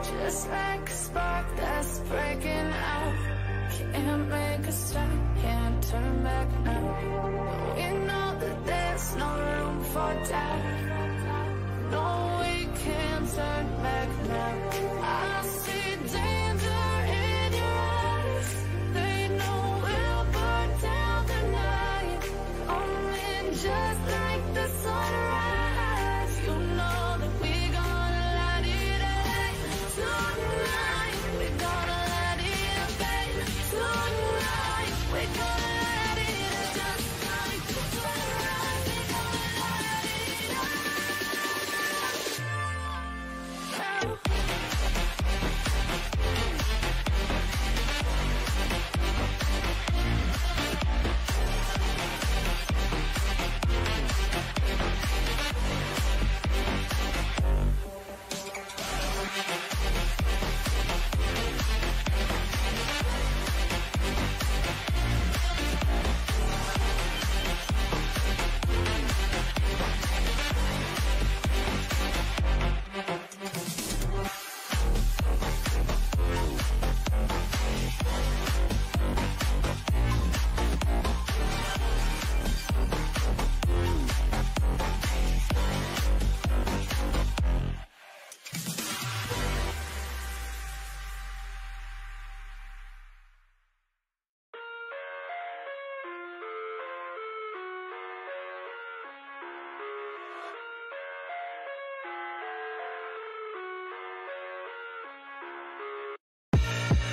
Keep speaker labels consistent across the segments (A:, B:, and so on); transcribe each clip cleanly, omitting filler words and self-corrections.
A: Just like a spark that's breaking out. Can't make a stop, can't turn back now. We know that there's no room for doubt. No, we can't turn back now. I see danger in your eyes. They know we'll burn down the night. Only just like the sunrise. You know that we're gonna light it up. Tonight, we're gonna light it up, baby. Tonight, we're gonna light it up. Just like the sunrise, we're gonna light it up.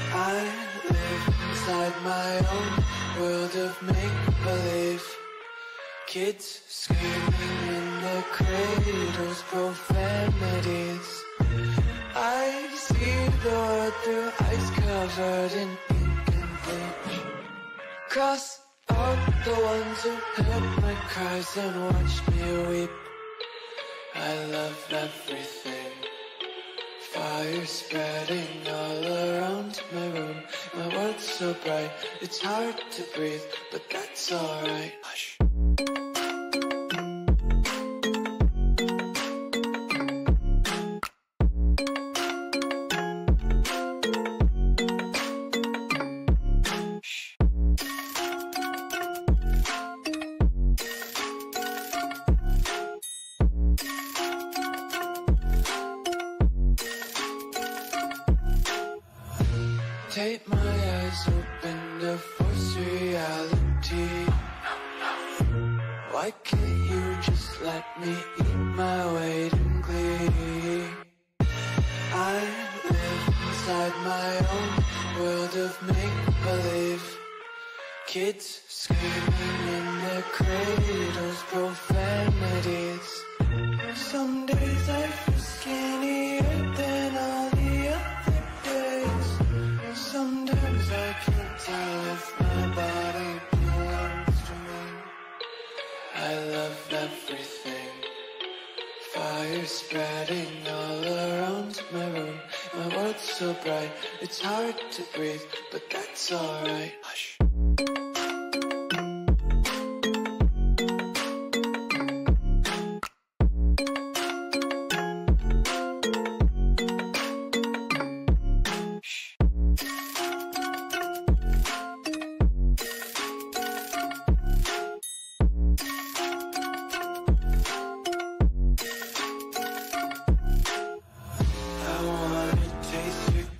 B: I live inside my own world of make-believe. Kids screaming in their cradles, profanities. I see the world through ice covered in ink and bleach. Cross out the ones who heard my cries and watched me weep. I love everything. Fire spreading all around my room. My world's so bright, it's hard to breathe, but that's alright. Hush. Take my eyes open to force reality. Why can't you just let me eat my weight in glee? I live inside my own world of make-believe. Kids screaming in their cradles, profanities. Some days I feel skinnier than all the other days. Sometimes I can't tell if my body belongs to me. I love everything. Fire spreading all around my room. My world's so bright, it's hard to breathe, but that's alright. Hush.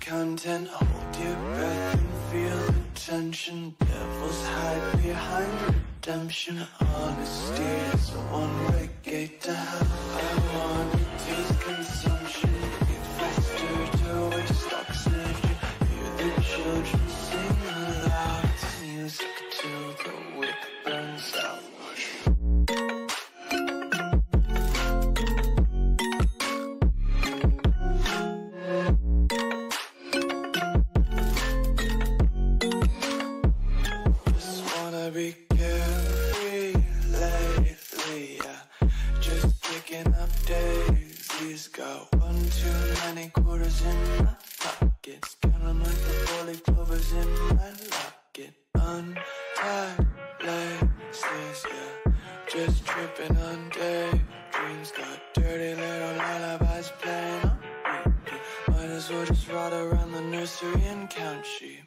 B: Content, hold your breath and feel the tension. Devils hide behind redemption. Honesty is a one-way gate to hell. I wanna taste consumption. Eat faster to waste oxygen. Hear the children sing aloud. It's music till the wick burns out. Be carefree lately, yeah. Just picking up daisies. Got one too many quarters in my pockets. Counting like the 40 clovers in my locket. Untied laces, yeah. Just tripping on daydreams. Got dirty little lullabies playing on repeat. as well just ride around the nursery and count sheep.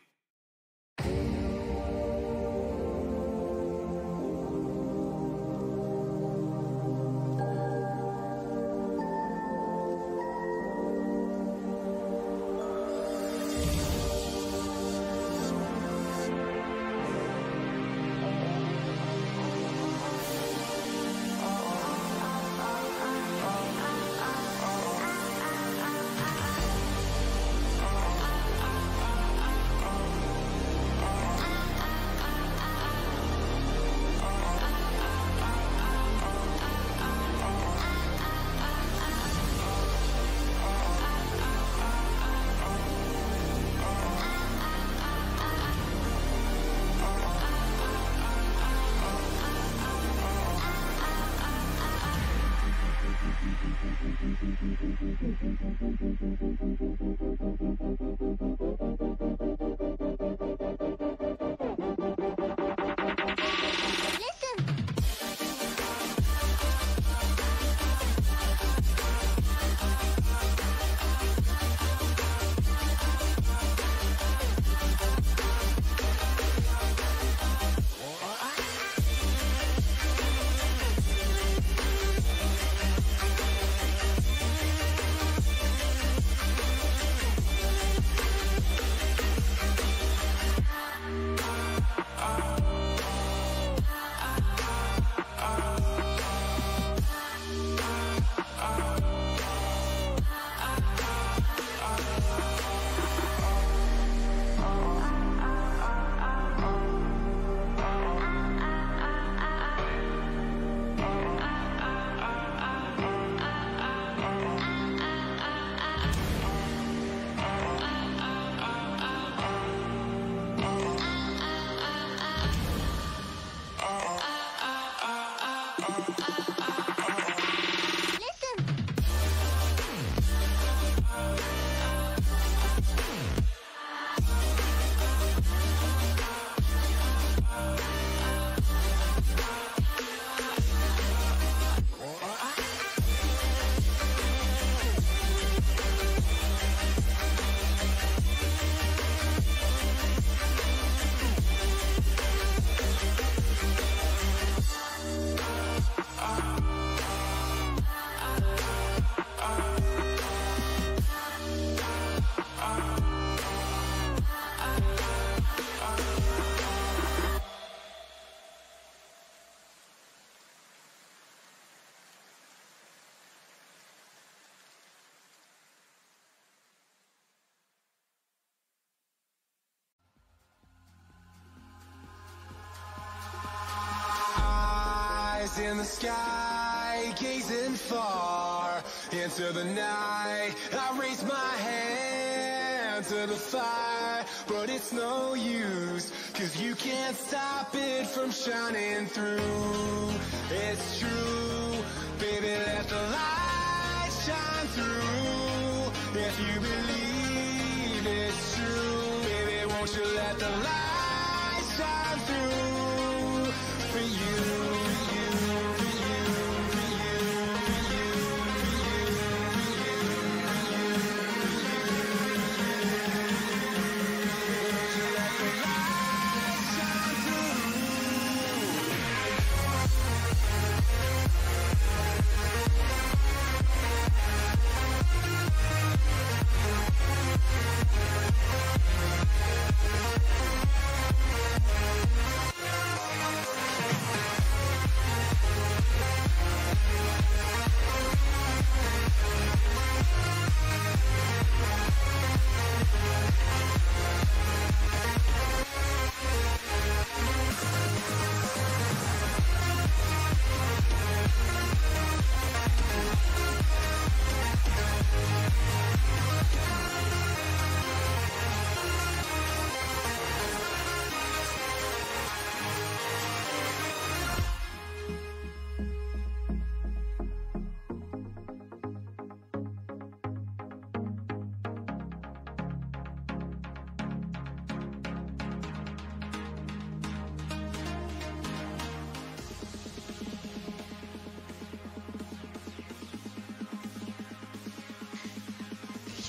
C: In the sky, gazing far into the night, I raise my hand to the fire, but it's no use, 'cause you can't stop it from shining through. It's true, baby, let the light shine through. If you believe it's true, baby, won't you let the light shine through for you.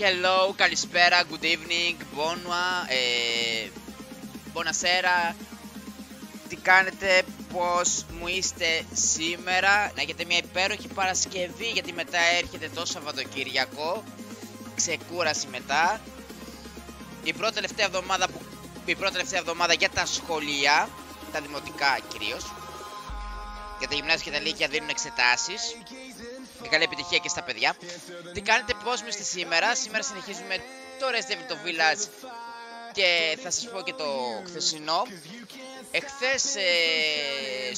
D: Hello, καλησπέρα, good evening, bonjour, buonasera. Τι κάνετε, πώς μου είστε σήμερα? Να έχετε μια υπέροχη Παρασκευή, γιατί μετά έρχεται το Σαββατοκύριακο. Ξεκούραση μετά. Η πρώτη τελευταία εβδομάδα για τα σχολεία, τα δημοτικά κυρίως. Για τα γυμνάσια και τα λύκεια δίνουν εξετάσεις. Και καλή επιτυχία και στα παιδιά. Τι κάνετε, πώς μου είστε σήμερα? Σήμερα συνεχίζουμε το Resident Evil Village και θα σας πω και το χθεσινό. Εχθές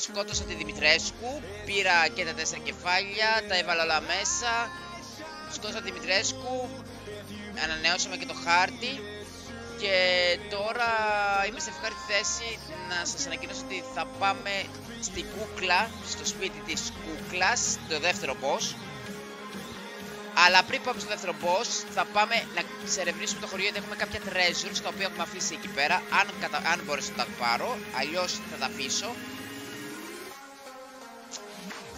D: σκότωσα τη Δημητρέσκου, πήρα και τα 4 κεφάλια, τα έβαλα όλα μέσα. Σκότωσα τη Δημητρέσκου, ανανεώσαμε και το χάρτη. Και τώρα είμαι σε ευχάριστη θέση να σας ανακοινώσω ότι θα πάμε στην κούκλα, στο σπίτι της κούκλας, το δεύτερο boss. Αλλά πριν πάμε στο δεύτερο boss, θα πάμε να ξερευνήσουμε το χωριό, γιατί έχουμε κάποια treasures τα οποία έχουμε αφήσει εκεί πέρα. Αν μπορέσω να τα πάρω, αλλιώς θα τα αφήσω.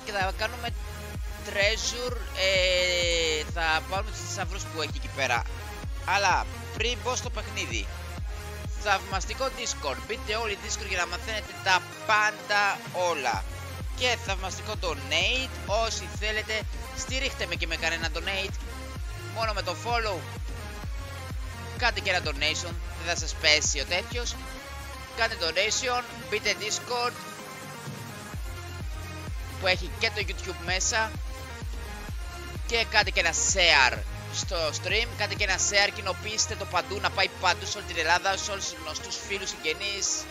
D: Και θα κάνουμε treasure, θα πάρουμε τους θησαυρούς που έχει εκεί πέρα. Αλλά πριν μπω στο παιχνίδι, θαυμαστικό Discord, μπείτε όλοι Discord για να μαθαίνετε τα πάντα όλα. Και θαυμαστικό donate, όσοι θέλετε στηρίχτε με και με κανένα donate. Μόνο με το follow κάντε και ένα donation, δεν θα σας πέσει ο τέτοιος. Κάντε donation, μπείτε Discord που έχει και το YouTube μέσα. Και κάντε και ένα share στο stream, κάντε και ένα share, κοινοποιήστε το παντού, να πάει παντού σε όλη την Ελλάδα, σε όλους τους γνωστούς φίλους, συγγενείς,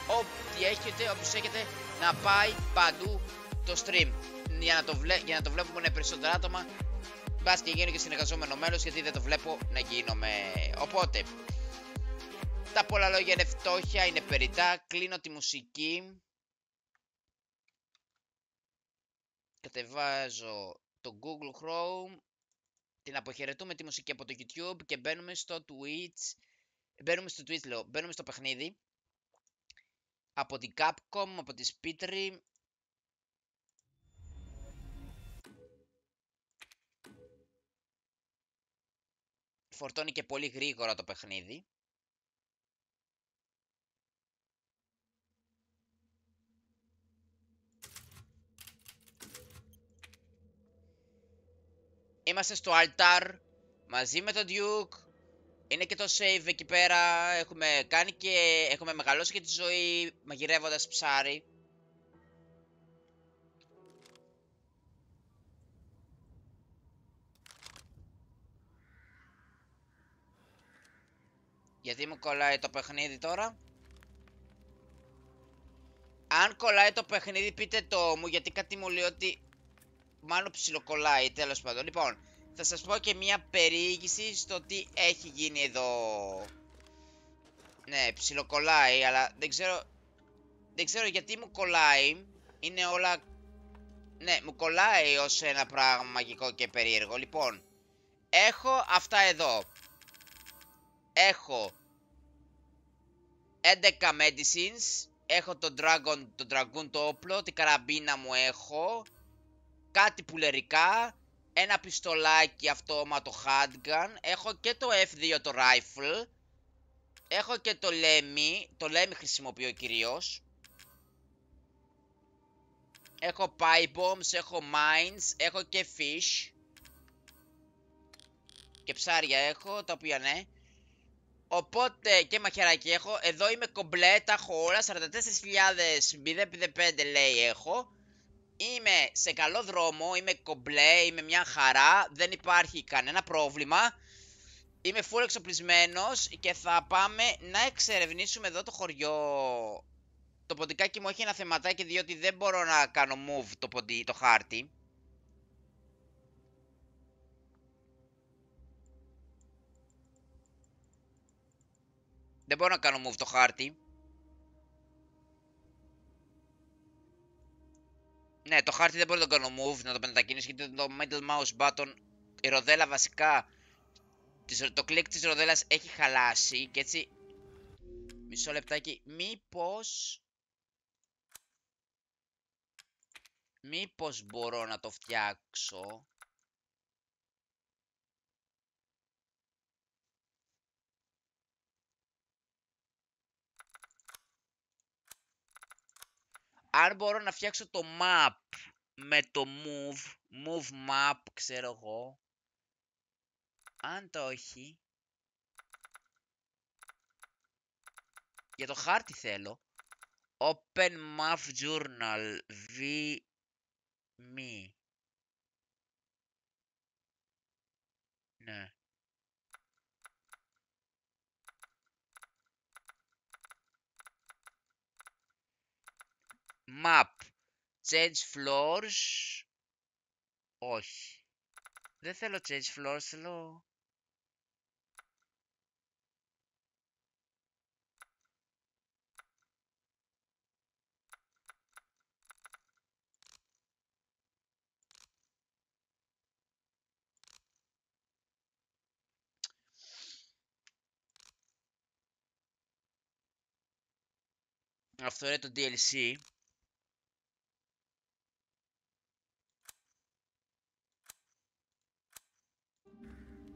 D: ό,τι έχετε, όποιους έχετε, να πάει παντού το stream, για να το βλέπουμε περισσότερα άτομα. Μπας και γίνω και συνεργαζόμενο μέλος, γιατί δεν το βλέπω να γίνομαι. Οπότε, τα πολλά λόγια είναι φτώχεια, είναι περιττά. Κλείνω τη μουσική, κατεβάζω το Google Chrome, την αποχαιρετούμε τη μουσική από το YouTube και μπαίνουμε στο Twitch. Μπαίνουμε στο παιχνίδι. Από την Capcom, από τη Speedtree. Φορτώνει και πολύ γρήγορα το παιχνίδι. Είμαστε στο altar μαζί με τον Duke. Είναι και το save εκεί πέρα. Έχουμε μεγαλώσει και τη ζωή μαγειρεύοντας ψάρι. Γιατί μου κολλάει το παιχνίδι τώρα? Αν κολλάει το παιχνίδι πείτε το μου, γιατί κάτι μου λέει ότι μάλλον ψιλοκολλάει, τέλος πάντων. Λοιπόν, θα σας πω και μια περιήγηση στο τι έχει γίνει εδώ. Ναι, ψιλοκολλάει, αλλά δεν ξέρω γιατί μου κολλάει. Είναι όλα... Ναι, μου κολλάει ως ένα πράγμα μαγικό και περίεργο. Λοιπόν, έχω αυτά εδώ. Έχω 11 medicines. Έχω το Dragoon το όπλο, την καραμπίνα μου έχω. Κάτι πουλερικά. Ένα πιστολάκι αυτόματο handgun. Έχω και το F2 το rifle. Έχω και το Lemmy. Το Lemmy χρησιμοποιώ κυρίως. Έχω pipe bombs, έχω mines, έχω και fish. Και ψάρια έχω, τα οποία ναι. Οπότε και μαχαιράκι έχω. Εδώ είμαι κομπλέτα, έχω όλα. 44.005 λέει έχω. Είμαι σε καλό δρόμο, είμαι κομπλέ, είμαι μια χαρά. Δεν υπάρχει κανένα πρόβλημα. Είμαι full εξοπλισμένος και θα πάμε να εξερευνήσουμε εδώ το χωριό. Το ποντικάκι μου έχει ένα θεματάκι, διότι δεν μπορώ να κάνω move το χάρτη. Δεν μπορώ να κάνω move το χάρτη. Ναι, το χάρτη δεν μπορώ να το κάνω move, να το μετακινήσω, γιατί το middle mouse button, η ροδέλα βασικά, το κλικ της ροδέλας έχει χαλάσει και έτσι... Μισό λεπτάκι, μήπως μπορώ να το φτιάξω. Αν μπορώ να φτιάξω το map με το move map, ξέρω εγώ. Αν το όχι, για το χάρτη θέλω. Open map journal me. Ναι. Map. Change floors. Όχι. Δεν θέλω change floors, θέλω... Αυτό είναι το DLC.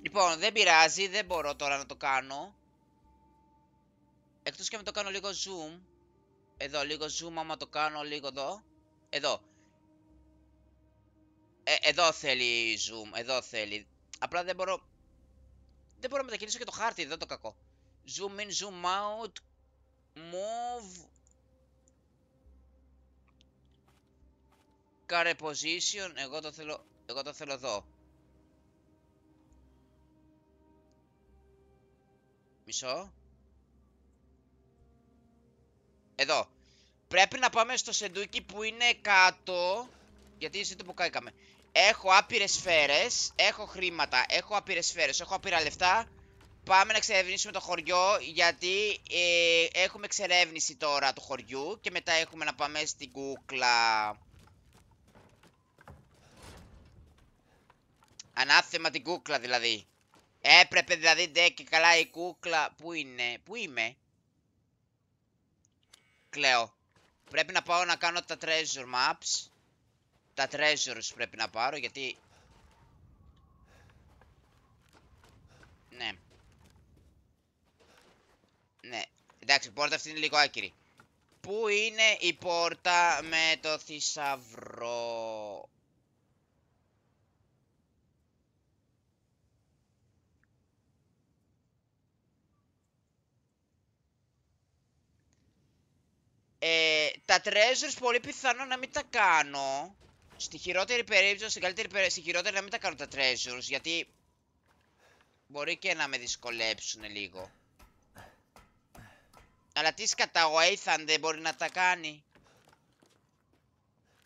D: Λοιπόν, δεν πειράζει, δεν μπορώ τώρα να το κάνω. Εκτός και να το κάνω λίγο zoom. Εδώ, λίγο zoom, άμα το κάνω λίγο εδώ. Εδώ. Εδώ θέλει zoom, εδώ θέλει. Απλά δεν μπορώ... Δεν μπορώ να μετακινήσω και το χάρτη, εδώ το κακό. Zoom in, zoom out. Move. Carry position, εγώ το θέλω εδώ. Μισό. Εδώ. Πρέπει να πάμε στο σεντούκι που είναι κάτω. Γιατί εσύ το που καήκαμε. Έχω άπειρες σφαίρες. Έχω χρήματα. Έχω άπειρες σφαίρες. Έχω άπειρα λεφτά. Πάμε να εξερευνήσουμε το χωριό. Γιατί έχουμε εξερεύνηση τώρα του χωριού. Και μετά έχουμε να πάμε στην κούκλα. Ανάθεμα την κούκλα δηλαδή. Έπρεπε δηλαδή ντε και καλά η κούκλα. Πού είναι, πού είμαι? Κλαίω. Πρέπει να πάω να κάνω τα treasure maps. Τα treasures πρέπει να πάρω γιατί... Ναι. Ναι. Εντάξει, η πόρτα αυτή είναι λίγο άκυρη. Πού είναι η πόρτα με το θησαυρό? Τα treasures πολύ πιθανό να μην τα κάνω. Στη χειρότερη περίπτωση, στην καλύτερη περίπτωση, στη χειρότερη να μην τα κάνω τα treasures. Γιατί μπορεί και να με δυσκολέψουν λίγο. Αλλά τι σκατά, ο Aidan δεν μπορεί να τα κάνει?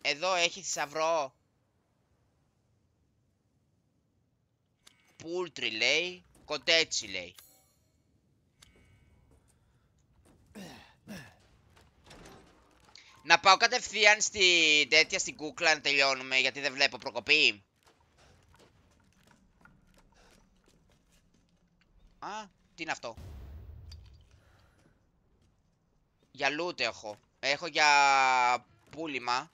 D: Εδώ έχει θησαυρό. Poultry λέει. Κοτέτσι λέει. Να πάω κατευθείαν στη τέτοια, στην κούκλα να τελειώνουμε, γιατί δεν βλέπω προκοπή. Α, τι είναι αυτό? Για loot έχω. Έχω για πούλημα.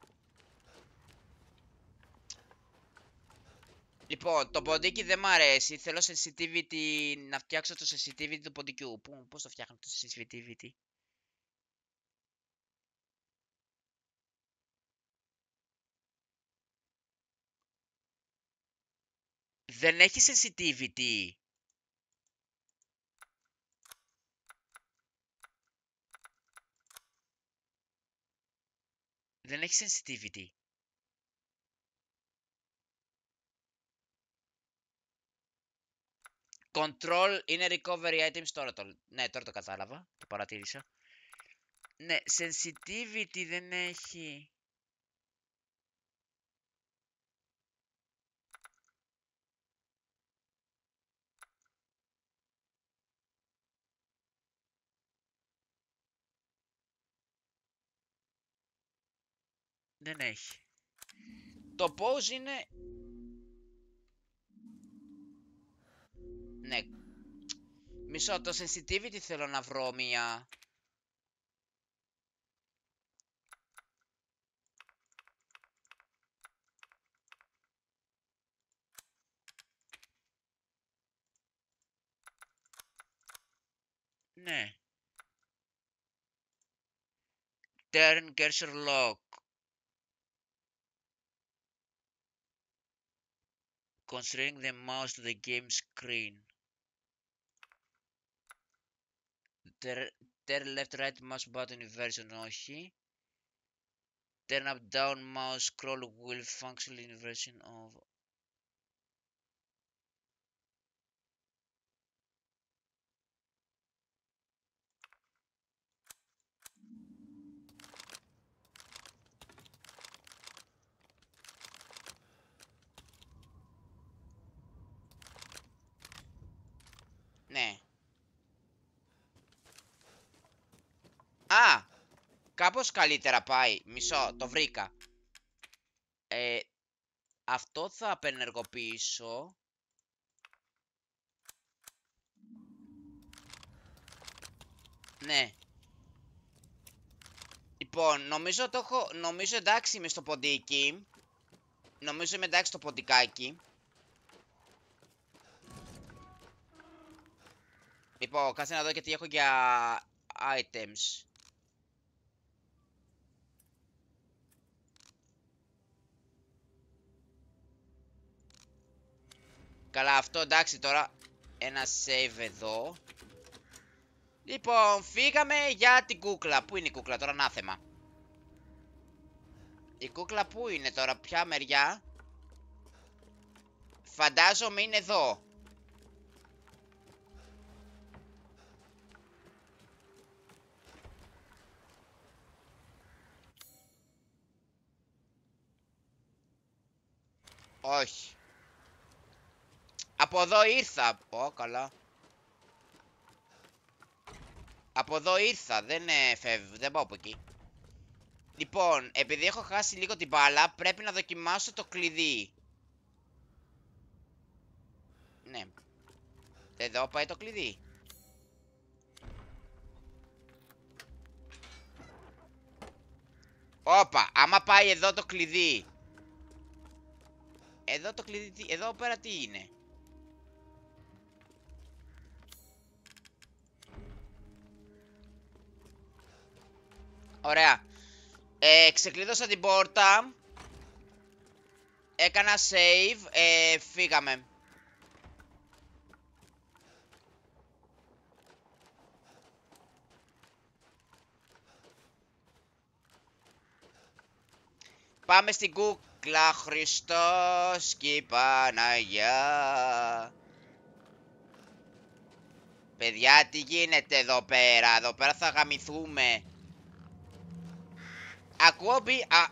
D: Λοιπόν, το ποντίκι δεν μ' αρέσει. Θέλω sensitivity, να φτιάξω το sensitivity του ποντικιού. Πώς το φτιάχνω το sensitivity? Δεν έχει sensitivity. Δεν έχει sensitivity. Control είναι recovery items, τώρα το... Ναι, τώρα το κατάλαβα, το παρατήρησα. Ναι, sensitivity δεν έχει. Δεν έχει. Το pose είναι... Ναι. Μισό, το sensitivity θέλω να βρω μία. Ναι. Turn cursor lock. Constraining the mouse to the game screen. Turn left right mouse button inversion, όχι. Turn up down mouse scroll wheel function inversion of. Ναι. Α! Κάπως καλύτερα πάει. Μισό, το βρήκα. Αυτό θα απενεργοποιήσω. Ναι. Λοιπόν, νομίζω εντάξει είμαι στο ποντίκι. Νομίζω είμαι εντάξει στο ποντικάκι. Λοιπόν, κάτσε να δω και τι έχω για items. Καλά, αυτό εντάξει τώρα. Ένα save εδώ. Λοιπόν, φύγαμε για την κούκλα. Πού είναι η κούκλα τώρα, ανάθεμα. Η κούκλα πού είναι τώρα, ποια μεριά? Φαντάζομαι είναι εδώ. Όχι. Από εδώ ήρθα. Καλά. Από εδώ ήρθα. Δεν φεύγω. Δεν πάω από εκεί. Λοιπόν, επειδή έχω χάσει λίγο την μπάλα, πρέπει να δοκιμάσω το κλειδί. Ναι. Εδώ πάει το κλειδί. Όπα, άμα πάει εδώ το κλειδί. Εδώ το κλειδί, εδώ πέρα τι είναι? Ωραία. Ξεκλείδωσα την πόρτα. Έκανα save. Φύγαμε. Πάμε στην κούκλα. Χριστός και η Παναγιά. Παιδιά, τι γίνεται εδώ πέρα? Εδώ πέρα θα γαμηθούμε.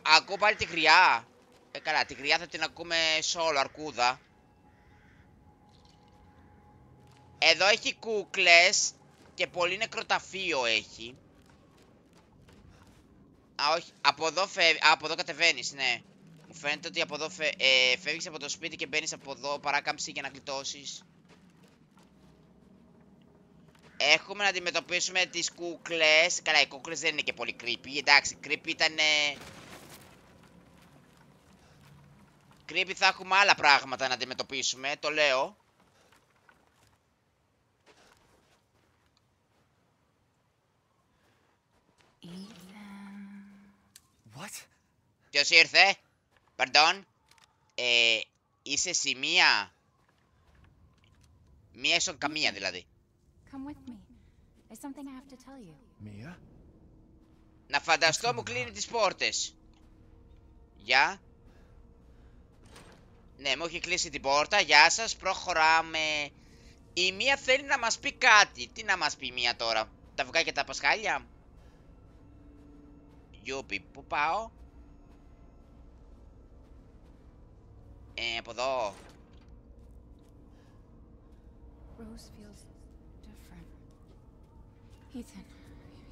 D: Ακούω πάλι τη γριά. Καλά, τη γριά θα την ακούμε solo, αρκούδα. Εδώ έχει κούκλες και πολύ νεκροταφείο έχει. Όχι, από εδώ κατεβαίνεις, ναι. Μου φαίνεται ότι από εδώ φεύγεις από το σπίτι και μπαίνεις από εδώ, παράκαμψη για να γλιτώσεις. Έχουμε να αντιμετωπίσουμε τις κούκλες. Καλά, οι κούκλες δεν είναι και πολύ creepy. Εντάξει, creepy ήταν... Creepy θα έχουμε άλλα πράγματα να αντιμετωπίσουμε, το λέω.
E: What?
D: Ποιος ήρθε? Pardon? Είσαι εσύ μία? Μία ίσον καμία δηλαδή.
F: Come with me. There's something I have to tell you.
E: Mia?
D: Να φανταστώ μου κλείνει τις πόρτες. Γεια. Ναι, μου έχει κλείσει την πόρτα. Γεια σας, προχωράμε. Η Μία θέλει να μας πει κάτι. Τι να μας πει η Μία τώρα? Τα αυγά και τα πασχάλια. Γιούπι, πού πάω? Από εδώ.
F: Rose feels different. Ethan,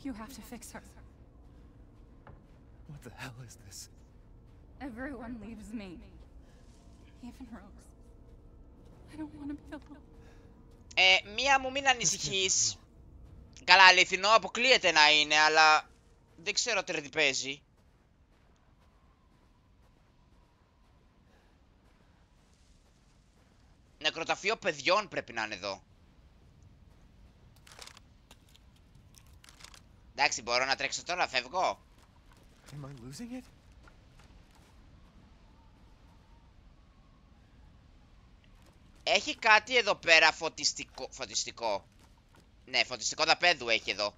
F: you have to fix her.
E: What the hell is this?
F: Everyone leaves me. Even Rose. I don't want to be alone.
D: Μία μου, μην ανησυχείς. Καλά, αληθινό αποκλείεται να είναι, αλλά δεν ξέρω τι παίζει. Νεκροταφείο παιδιών πρέπει να είναι εδώ. Εντάξει, μπορώ να τρέξω τώρα, φεύγω.
E: Am I losing it?
D: Έχει κάτι εδώ πέρα φωτιστικό. Φωτιστικό. Ναι, φωτιστικό δαπέδου έχει εδώ.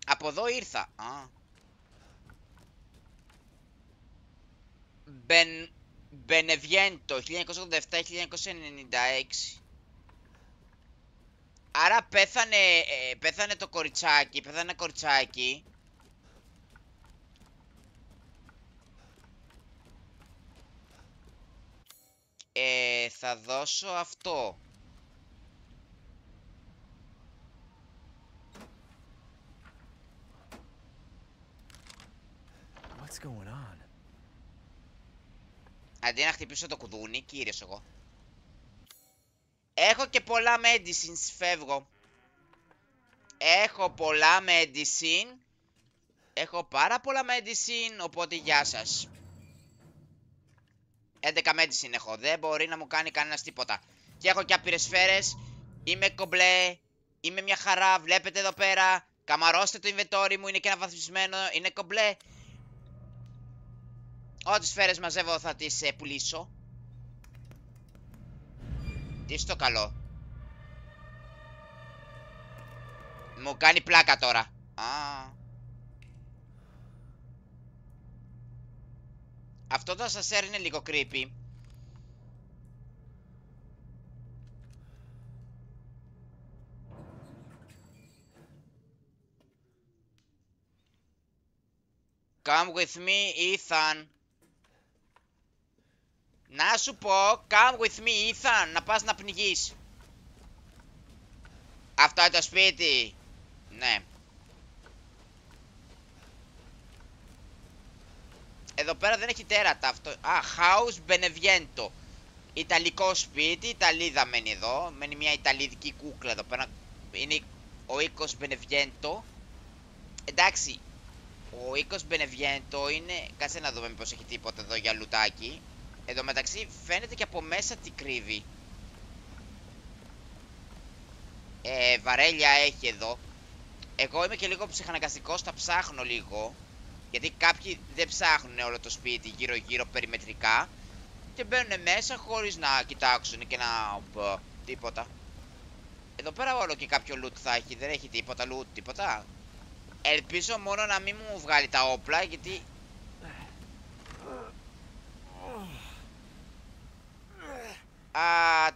D: Από εδώ ήρθα. Α. Μπενεβιέντο 1987-1996. Άρα πέθανε το κοριτσάκι. Πέθανε ένα κοριτσάκι. Θα δώσω αυτό.
E: What's going on?
D: Αντί να χτυπήσω το κουδούνι, κύριος εγώ. Έχω και πολλά medicines, φεύγω. Έχω πολλά medicine. Έχω πάρα πολλά medicine, οπότε γεια σας. 11 medicine έχω, δεν μπορεί να μου κάνει κανένας τίποτα. Και έχω και άπειρες σφαίρες. Είμαι κομπλέ. Είμαι μια χαρά, βλέπετε εδώ πέρα. Καμαρώστε το inventory μου, είναι και αναβαθμισμένο. Είναι κομπλέ. Ό,τι σφαίρες μαζεύω θα τις πουλήσω. Τι στο καλό. Μου κάνει πλάκα τώρα. Αυτό το ασανσέρ είναι λίγο creepy. Come with me, Ethan. Να σου πω, come with me, Ethan, να πας να πνιγείς. Αυτό είναι το σπίτι. Ναι. Εδώ πέρα δεν έχει τέρατα αυτό. House Beneviento. Ιταλικό σπίτι, Ιταλίδα μένει εδώ. Μένει μια Ιταλίδικη κούκλα εδώ πέρα. Είναι ο οίκος Beneviento. Εντάξει, ο οίκος Beneviento είναι... Κάτσε να δούμε μήπως έχει τίποτα εδώ για λουτάκι. Εδώ μεταξύ φαίνεται και από μέσα τι κρύβει. Βαρέλια έχει εδώ. Εγώ είμαι και λίγο ψυχαναγκαστικός, τα ψάχνω λίγο. Γιατί κάποιοι δεν ψάχνουν όλο το σπίτι γύρω γύρω περιμετρικά. Και μπαίνουν μέσα χωρίς να κοιτάξουν και να... τίποτα. Εδώ πέρα όλο και κάποιο loot θα έχει, δεν έχει τίποτα loot, τίποτα. Ελπίζω μόνο να μην μου βγάλει τα όπλα, γιατί...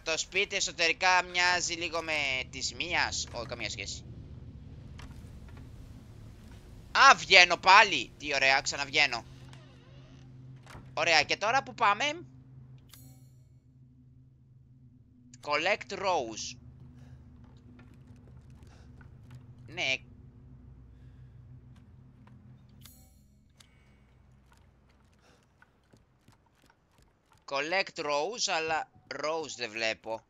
D: Το σπίτι εσωτερικά μοιάζει λίγο με της μίας. Όχι, καμία σχέση. Βγαίνω πάλι. Τι ωραία, ξαναβγαίνω. Ωραία, και τώρα που πάμε? Collect Rose. Ναι. Collect Rose, αλλά Rose δεν βλέπω.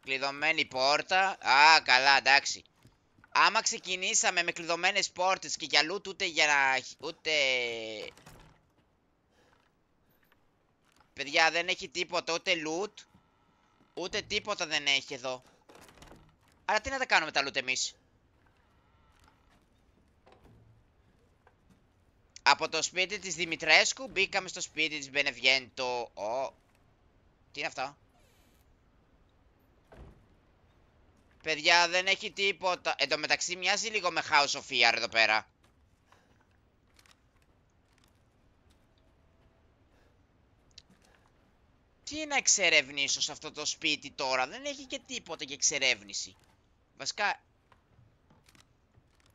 D: Κλειδωμένη πόρτα. Καλά, εντάξει. Άμα ξεκινήσαμε με κλειδωμένες πόρτες και για loot, ούτε για να... ούτε... Παιδιά, δεν έχει τίποτα, ούτε loot. Ούτε τίποτα δεν έχει εδώ. Άρα τι να τα κάνουμε τα loot εμείς? Από το σπίτι της Δημητρέσκου μπήκαμε στο σπίτι της Μπενεβιέντο. Τι είναι αυτό? Παιδιά, δεν έχει τίποτα. Εν τω μεταξύ μοιάζει λίγο με House of Fear εδώ πέρα. Τι να εξερευνήσω σε αυτό το σπίτι τώρα? Δεν έχει και τίποτα για εξερεύνηση. Βασικά,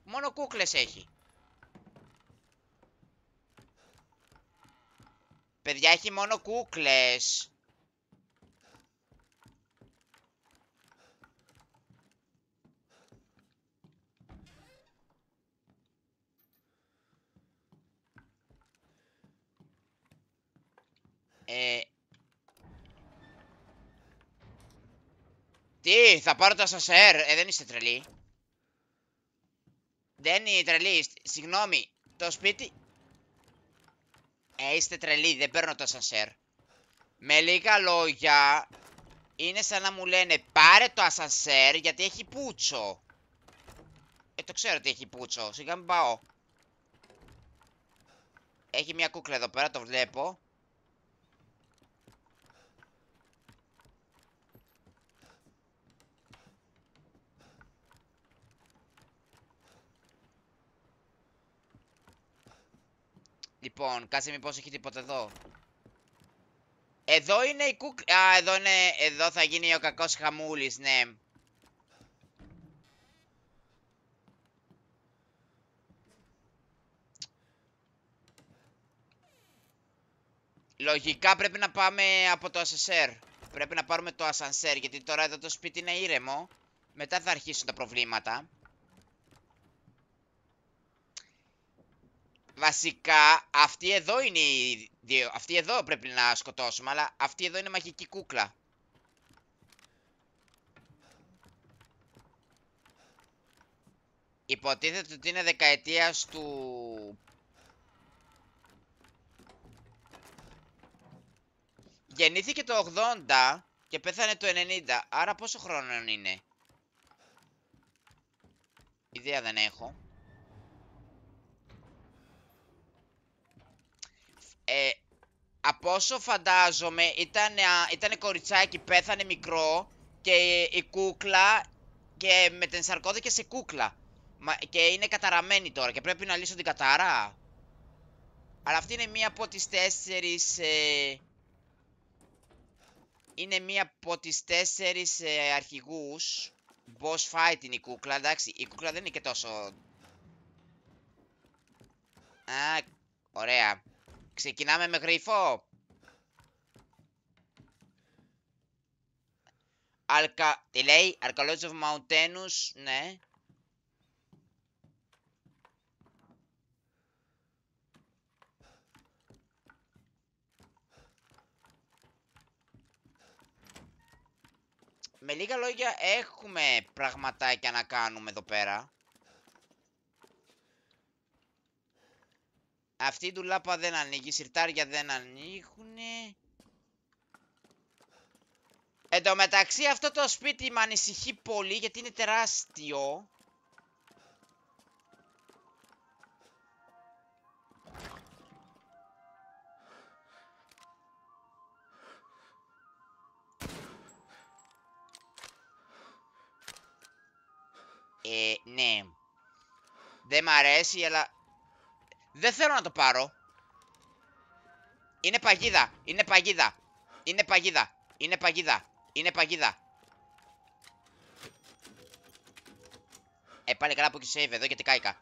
D: μόνο κούκλες έχει. Παιδιά, έχει μόνο κούκλες. Τι, θα πάρω το ασανσέρ? Δεν είστε τρελοί. Δεν είναι τρελοί, συγγνώμη. Το σπίτι... είστε τρελοί, δεν παίρνω το ασανσέρ. Με λίγα λόγια, είναι σαν να μου λένε πάρε το ασανσέρ γιατί έχει πούτσο. Το ξέρω ότι έχει πούτσο, σιγά μην πάω. Έχει μια κούκλα εδώ πέρα, το βλέπω. Λοιπόν, κάτσε μήπως έχει τίποτα εδώ. Εδώ είναι η κούκλα. Α, εδώ είναι. Εδώ θα γίνει ο κακός χαμούλης, ναι. Λογικά πρέπει να πάμε από το ασανσέρ. Πρέπει να πάρουμε το ασανσέρ, γιατί τώρα εδώ το σπίτι είναι ήρεμο. Μετά θα αρχίσουν τα προβλήματα. Βασικά, αυτή εδώ είναι η δύο. Αυτή εδώ πρέπει να σκοτώσουμε, αλλά αυτή εδώ είναι μαγική κούκλα. Υποτίθεται ότι είναι δεκαετίας του... Γεννήθηκε το 80 και πέθανε το 90. Άρα πόσο χρόνο είναι? Ιδέα δεν έχω. Από όσο φαντάζομαι ήταν κοριτσάκι, πέθανε μικρό και η κούκλα και μετενσαρκώθηκε σε κούκλα. Και είναι καταραμένη τώρα και πρέπει να λύσω την κατάρα. Αλλά αυτή είναι μία από τις 4... είναι μία από τις 4 αρχηγούς. Boss fight είναι η κούκλα, εντάξει. Η κούκλα δεν είναι και τόσο... Α, ωραία. Ξεκινάμε με γρίφο. Τι λέει? Archaeology of Mountainous, ναι. Με λίγα λόγια έχουμε πραγματάκια να κάνουμε εδώ πέρα. Αυτή η ντουλάπα δεν ανοίγει, σιρτάρια δεν ανοίγουνε. Εν τω μεταξύ αυτό το σπίτι με ανησυχεί πολύ γιατί είναι τεράστιο. Ναι. Δεν μ' αρέσει, αλλά... δεν θέλω να το πάρω. Είναι παγίδα, είναι παγίδα. Είναι παγίδα, είναι παγίδα, είναι παγίδα. Πάλι καλά που έχει save εδώ γιατί κάηκα.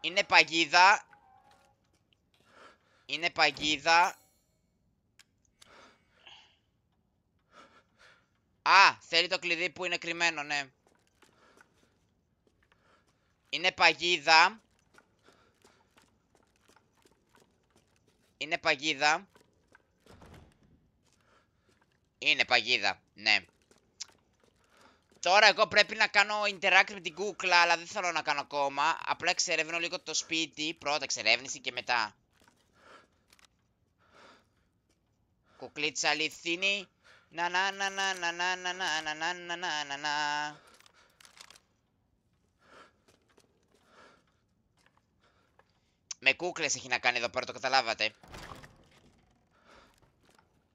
D: Είναι παγίδα. Είναι παγίδα. Α, θέλει το κλειδί που είναι κρυμμένο, ναι. Είναι παγίδα. Είναι παγίδα. Είναι παγίδα, ναι. Τώρα εγώ πρέπει να κάνω interact με την κούκλα, αλλά δεν θέλω να κάνω ακόμα. Απλά εξερευνώ λίγο το σπίτι. Πρώτα εξερεύνηση και μετά. Κουκλίτσα αληθινή. Να να να να να να να να να να να να να. Με κούκλες έχει να κάνει εδώ πέρα, το καταλάβατε.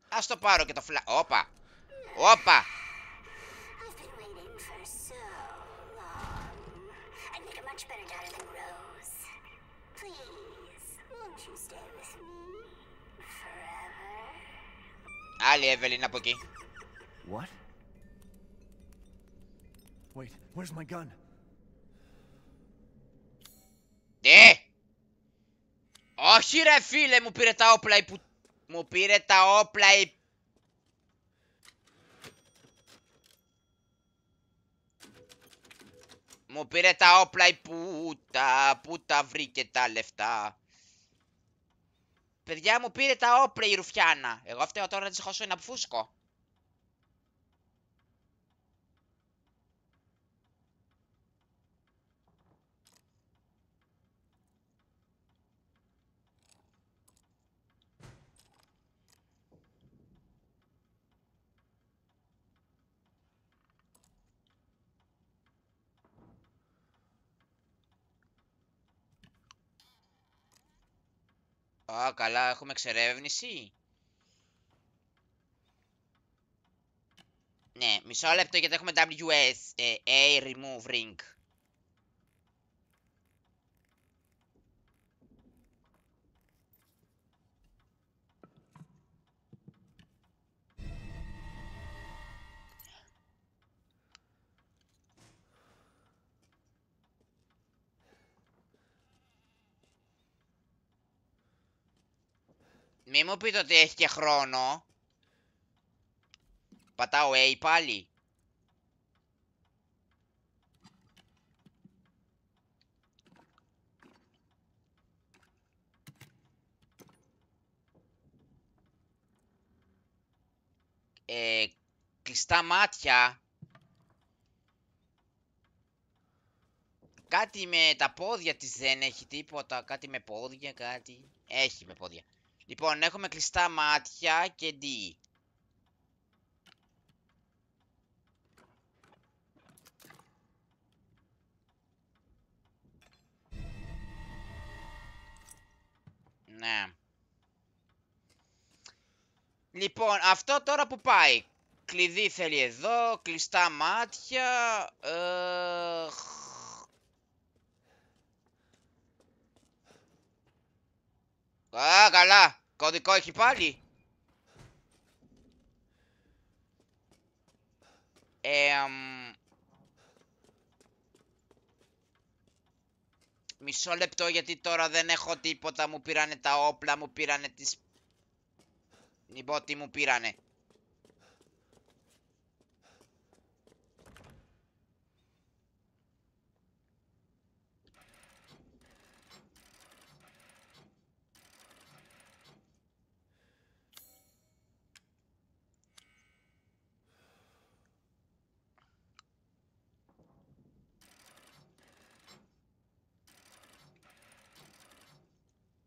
D: Ας το πάρω και το φλα... Όπα! Όπα! Άλλη Εύελιν από εκεί.
E: What? Wait, where's my gun?
D: Όχι ρε φίλε, μου πήρε τα όπλα η Μου πήρε τα όπλα η... Μου πήρε τα όπλα η πούτα. Πού τα βρήκε τα λεφτά? Παιδιά, μου πήρε τα όπλα η ρουφιάνα. Εγώ φταίω τώρα να της χώσω ένα φούσκο. Α, καλά, έχουμε εξερεύνηση. Ναι, μισό λεπτό γιατί έχουμε WS, A remove ring. Μη μου πείτε ότι έχει και χρόνο. Πατάω A πάλι. Κλειστά μάτια. Κάτι με τα πόδια της δεν έχει τίποτα. Κάτι με πόδια, κάτι. Έχει με πόδια. Λοιπόν, έχουμε κλειστά μάτια και D. Ναι. Λοιπόν, αυτό τώρα που πάει. Κλειδί θέλει εδώ, κλειστά μάτια. Α, καλά. Κωδικό έχει πάλι. Μισό λεπτό γιατί τώρα δεν έχω τίποτα. Μου πήρανε τα όπλα, μου πήρανε τις... Λοιπόν, τι μου πήρανε.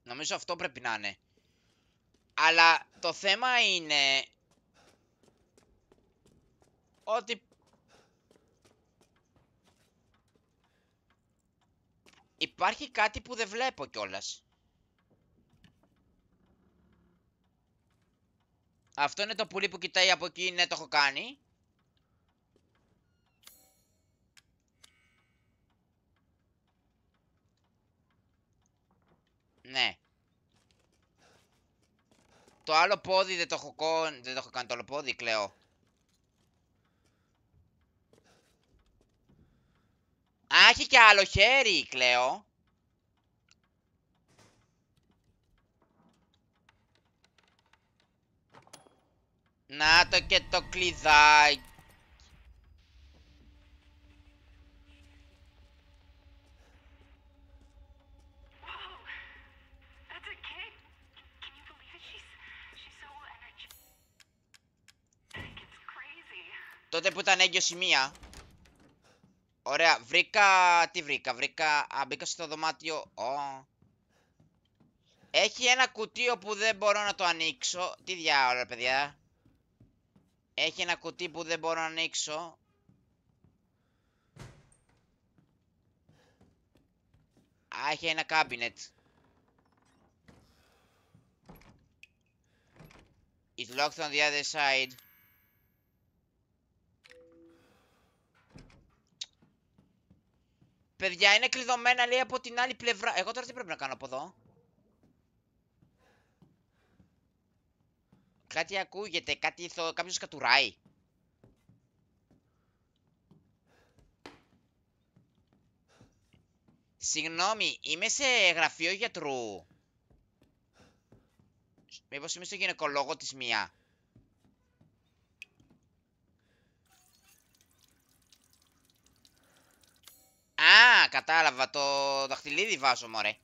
D: Νομίζω αυτό πρέπει να είναι. Αλλά το θέμα είναι ότι υπάρχει κάτι που δεν βλέπω κιόλας. Αυτό είναι το πουλί που κοιτάει από εκεί, ναι, το έχω κάνει. Ναι. Το άλλο πόδι δεν το έχω κάνει το άλλο πόδι, κλαίω. Α, έχει και άλλο χέρι, κλαίω. Να το και το κλειδάκι.
F: That's a kid. Can you believe it? She's so energetic. It's crazy.
D: Τότε που ήταν έγκυος η μία. Ωραία, βρήκα... Τι βρήκα, μπήκα στο δωμάτιο... Έχει ένα κουτί που δεν μπορώ να το ανοίξω. Τι διάολο, παιδιά. Έχει ένα κουτί που δεν μπορώ να ανοίξω. Α, έχει ένα cabinet. It's locked on the other side. Παιδιά, είναι κλειδωμένα, λέει, από την άλλη πλευρά. Εγώ τώρα τι πρέπει να κάνω από εδώ? Κάτι ακούγεται, κάποιος κατουράει. Συγγνώμη, είμαι σε γραφείο γιατρού. Μήπως είμαι στο γυναικολόγο της μία? Α, κατάλαβα, το δαχτυλίδι βάζω, μωρέ.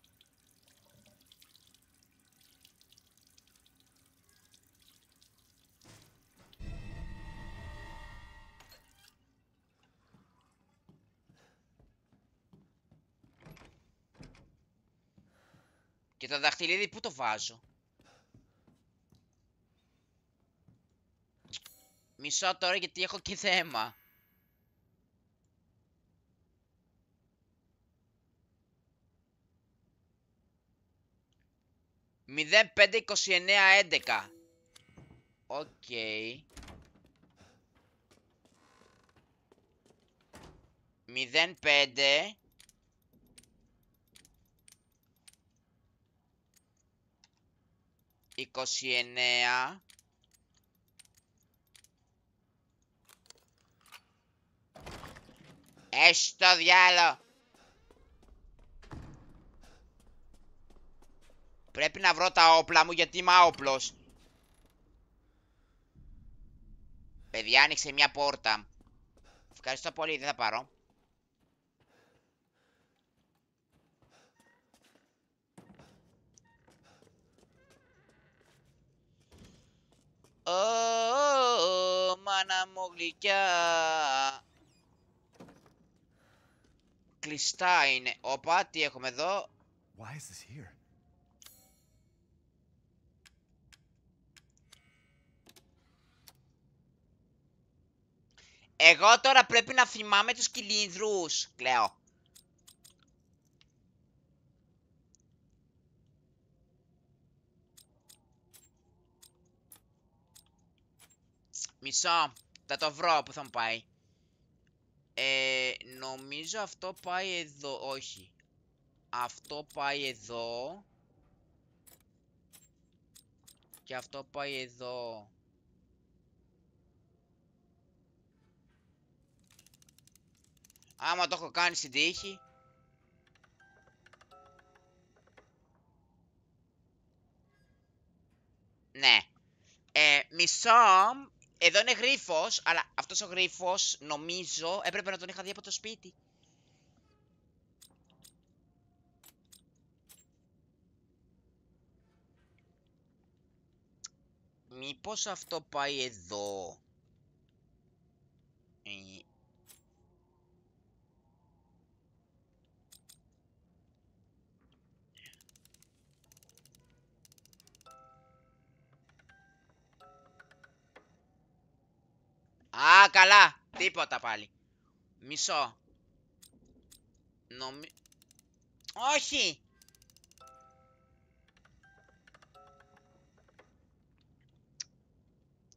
D: Και το δαχτυλίδι πού το βάζω? Μισό τώρα γιατί έχω και θέμα. 052911. Οκ. 05 29 Έστω διάλο. Πρέπει να βρω τα όπλα μου γιατί είμαι άοπλος. Παιδιά, άνοιξε μια πόρτα. Ευχαριστώ πολύ, δεν θα πάρω. Μάνα μου γλυκιά. Κλειστά είναι. Όπα, τι έχουμε εδώ.
E: Why is this here?
D: Εγώ τώρα πρέπει να θυμάμαι τους κυλίνδρους, κλαίω. Μισό, θα το βρω που θα μου πάει. Νομίζω αυτό πάει εδώ, όχι. Αυτό πάει εδώ. Και αυτό πάει εδώ. Άμα το έχω κάνει στην τύχη. Ναι. Μισό. Εδώ είναι γρίφος, αλλά αυτός ο γρίφος νομίζω έπρεπε να τον είχα δει από το σπίτι. Μήπως αυτό πάει εδώ. Α, καλά. Τίποτα πάλι. Μισό. Όχι.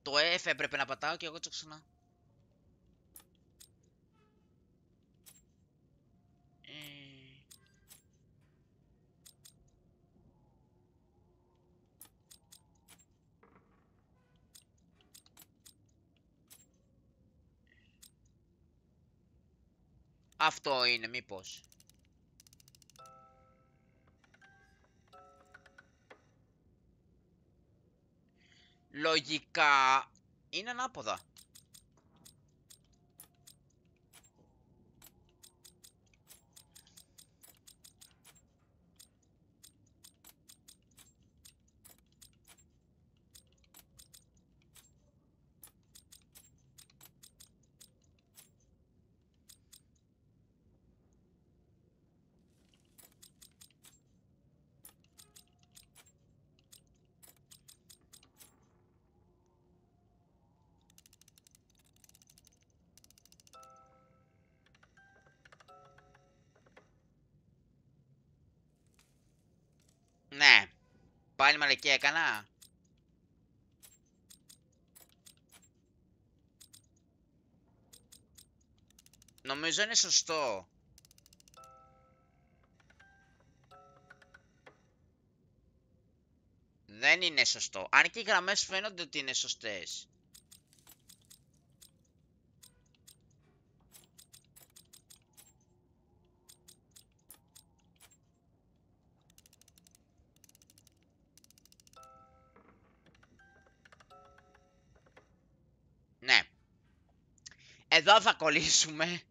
D: Το F έπρεπε να πατάω και εγώ το ξανά. Αυτό είναι μήπως. Λογικά είναι ανάποδα. Ναι. Πάλι μαλακία έκανα. Νομίζω είναι σωστό. Δεν είναι σωστό. Αν και οι γραμμές φαίνονται ότι είναι σωστές. Ναι. Εδώ θα κολλήσουμε.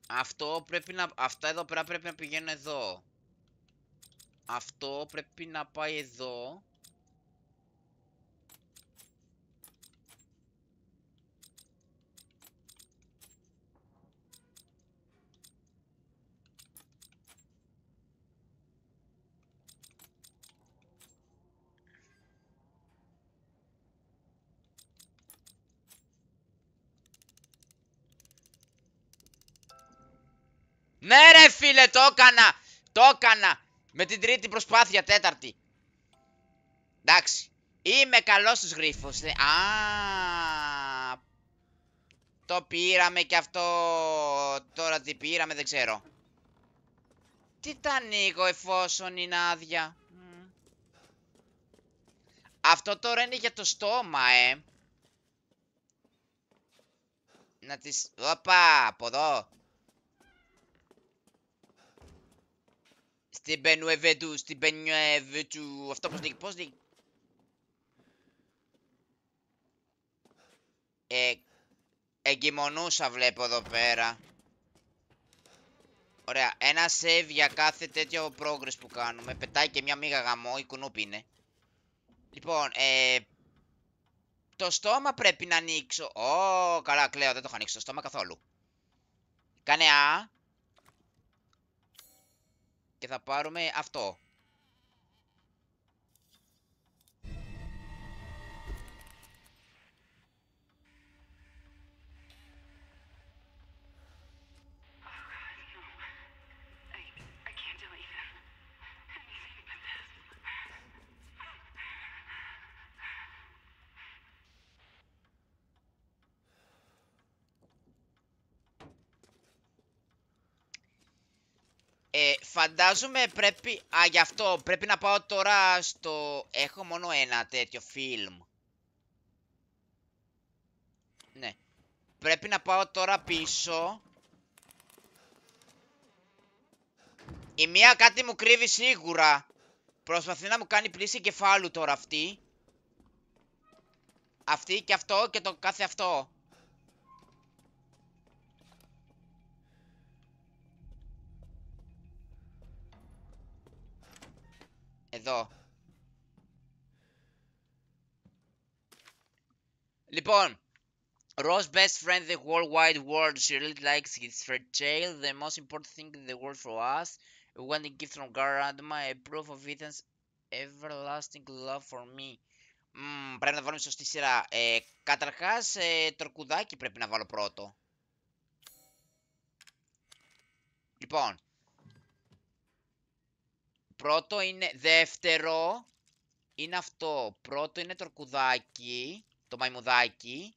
D: Αυτό πρέπει να... Αυτά εδώ πέρα πρέπει να πηγαίνουν εδώ. Αυτό πρέπει να πάει εδώ. Ναι ρε φίλε, το έκανα! Το έκανα! Με την τρίτη προσπάθεια, τέταρτη. Εντάξει. Είμαι καλός στους γρίφους. Το πήραμε και αυτό. Τώρα τι πήραμε, δεν ξέρω. Τι τα ανοίγω εφόσον είναι άδεια. Αυτό τώρα είναι για το στόμα, Να τις... Οπα, από εδώ. Στην Μπενουεβέτου, στην Μπενουεβέτου. Αυτό πώς λέγει, πώς λέγει. Εγκυμονούσα βλέπω εδώ πέρα. Ωραία, ένα save για κάθε τέτοιο progress που κάνουμε. Πετάει και μια μίγα γαμό, η κουνούπι είναι. Λοιπόν, το στόμα πρέπει να ανοίξω. Καλά, κλαίω, δεν το έχω ανοίξει το στόμα καθόλου. Κάνε Α. Και θα πάρουμε αυτό.
F: I can't do anything. Anything but this.
D: Φαντάζομαι πρέπει... γι' αυτό πρέπει να πάω τώρα στο... Έχω μόνο ένα τέτοιο film. Ναι. Πρέπει να πάω τώρα πίσω. Η μία κάτι μου κρύβει σίγουρα. Προσπαθεί να μου κάνει πλήση κεφάλου τώρα αυτή. Αυτή και αυτό και το κάθε αυτό. Εδώ. Λοιπόν. Rose's best friend in the whole wide world. She really likes his fairy tale. The most important thing in the world for us. A wedding gift from Grandma. A proof of Ethan's everlasting love for me. Πρέπει να βάλουμε σωστή σειρά. Καταρχάς, το αρκουδάκι πρέπει να βάλω πρώτο. Λοιπόν. Πρώτο είναι... Δεύτερο είναι αυτό. Πρώτο είναι το αρκουδάκι. Το μαϊμουδάκι.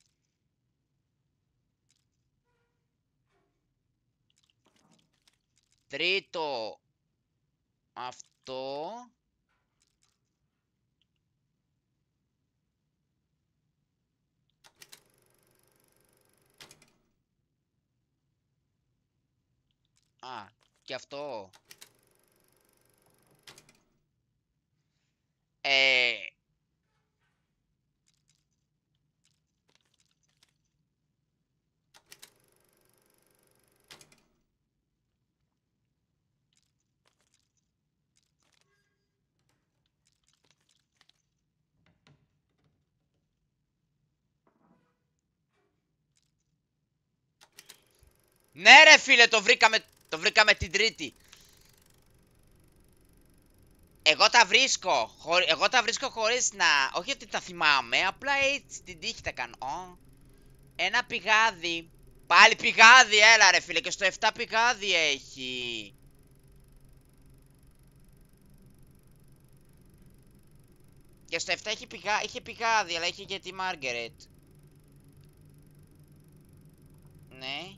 D: Τρίτο αυτό. Και αυτό. Ναι ρε φίλε, το βρήκαμε την τρίτη. Εγώ τα βρίσκω χωρίς να... Όχι ότι τα θυμάμαι, απλά έτσι την τύχη τα κάνω. Ένα πηγάδι. Πάλι πηγάδι, έλα ρε φίλε, και στο 7 πηγάδι έχει. Και στο 7 είχε πηγάδι, αλλά είχε και τη Μάργαρετ. Ναι.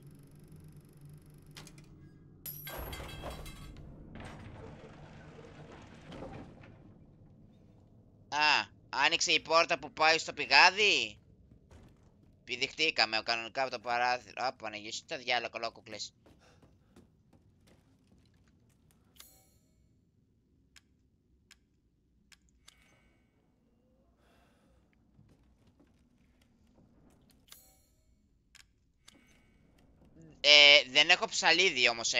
D: Άνοιξε η πόρτα που πάει στο πηγάδι. Πηδηχτήκαμε κανονικά από το παράθυρο. Παναγιώτη, τα διάλογο κολόκουκλες. Δεν έχω ψαλίδι όμως,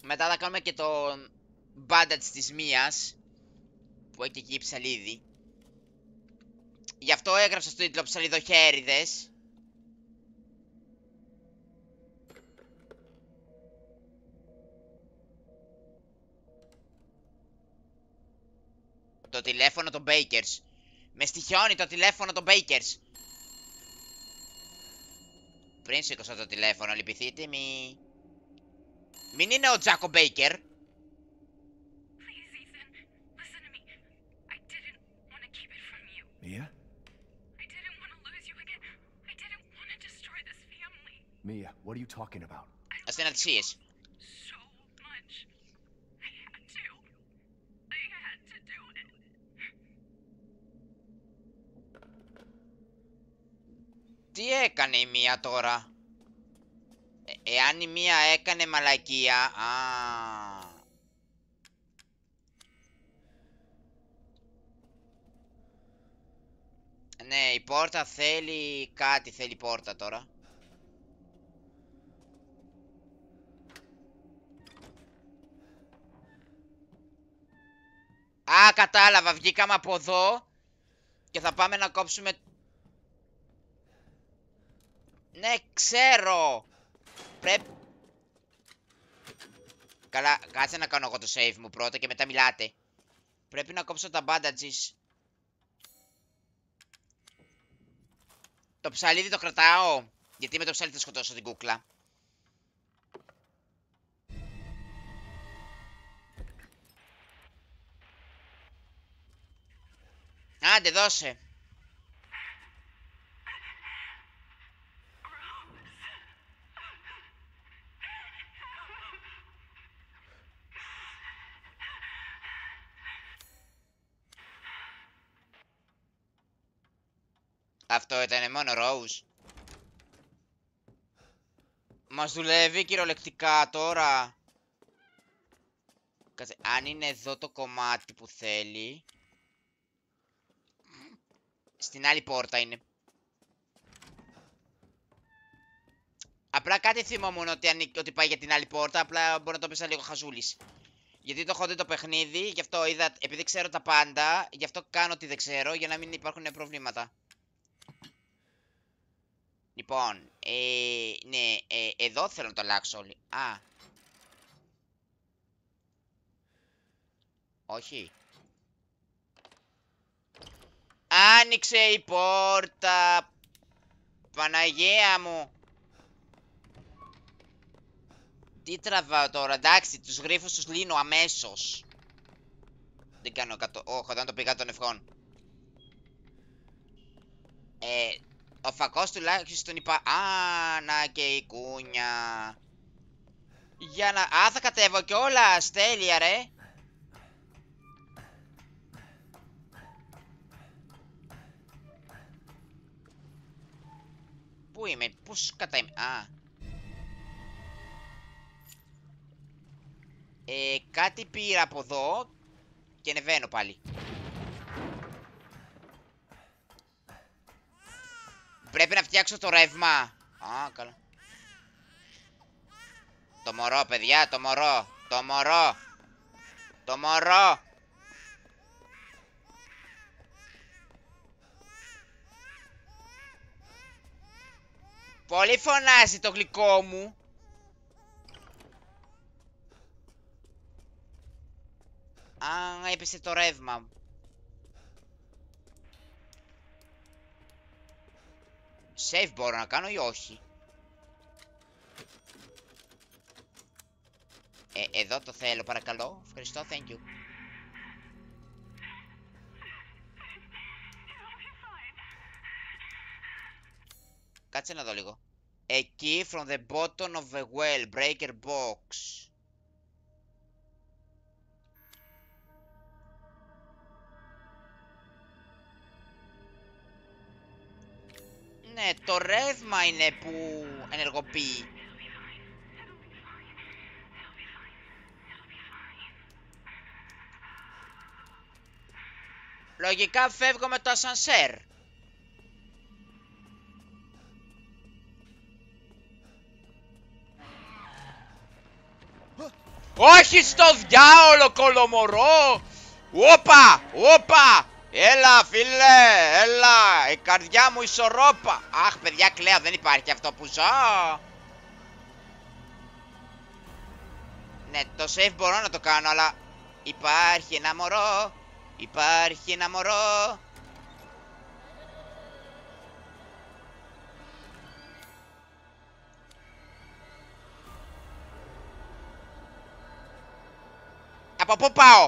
D: Μετά θα κάνουμε και το bandage της μίας, που έχει εκεί ψαλίδι. Γι' αυτό έγραψα στο τίτλο ψαλιδοχέριδες. Το τηλέφωνο των Bakers. Με στοιχιώνει το τηλέφωνο των Bakers. Πριν σήκωσα το τηλέφωνο, λυπηθείτε μη. Μην είναι ο Τζάκο Μπέικερ.
F: Please, Ethan, listen to me. I didn't want to keep it from you.
E: Mia?
F: I didn't want to lose you again. I didn't want to destroy this family
E: Mia, what are you talking about?
D: Ασθενατησίες.
F: so much. I had to. I had to do it.
D: Τι έκανε η Μία τώρα? Εάν η Μία έκανε μαλακία... Ναι, η πόρτα θέλει κάτι, θέλει πόρτα τώρα. Κατάλαβα, βγήκαμε από εδώ και θα πάμε να κόψουμε... Ναι, ξέρω! Πρέπει... Καλά, κάτσε να κάνω εγώ το save μου πρώτα και μετά μιλάτε. Πρέπει να κόψω τα bandages. Το ψαλίδι το κρατάω, γιατί με το ψαλίδι θα σκοτώσω την κούκλα. Άντε, δώσε. Αυτό ήταν μόνο Rose. Μας δουλεύει κυριολεκτικά τώρα. Κάτσε, αν είναι εδώ το κομμάτι που θέλει. Στην άλλη πόρτα είναι. Απλά κάτι θυμόμουν ότι πάει για την άλλη πόρτα. Απλά μπορεί να το πέσα λίγο χαζούλης. Γιατί το έχω δει το παιχνίδι. Γι' αυτό είδα, επειδή ξέρω τα πάντα. Γι' αυτό κάνω ότι δεν ξέρω, για να μην υπάρχουν προβλήματα. Λοιπόν, ναι, εδώ θέλω να το αλλάξω όλοι. Όχι. Άνοιξε η πόρτα. Παναγία μου. Τι τραβάω τώρα, εντάξει, τους γρίφους τους λύνω αμέσως. Δεν κάνω 100, όχι, όταν το πήγα των ευχών. Ο φακός τουλάχιστον είπα, να και η κούνια. Για να, θα κατέβω κιόλας, τέλεια ρε. Πού είμαι, πώς κατά είμαι, κάτι πήρα από εδώ και ανεβαίνω πάλι. Πρέπει να φτιάξω το ρεύμα. Καλά. Το μωρό, παιδιά, το μωρό. Το μωρό. Το μωρό. Πολύ φωνάζει το γλυκό μου. Έπεσε το ρεύμα. Save μπορώ να κάνω ή όχι? Εδώ το θέλω, παρακαλώ. Ευχαριστώ, thank you. Κάτσε να δω λίγο. A key from the bottom of the well, breaker box. Ναι, το ρεύμα είναι που ενεργοποιεί. Λογικά φεύγω με το ασανσέρ. Όχι στο διάολο, κολομορό! Όπα! Όπα! Έλα, φίλε! Έλα! Η καρδιά μου ισορρόπα! Αχ, παιδιά, κλαίω, δεν υπάρχει αυτό που ζω! Ναι, το save μπορώ να το κάνω, αλλά... Υπάρχει ένα μωρό! Υπάρχει ένα μωρό! Από πού πάω?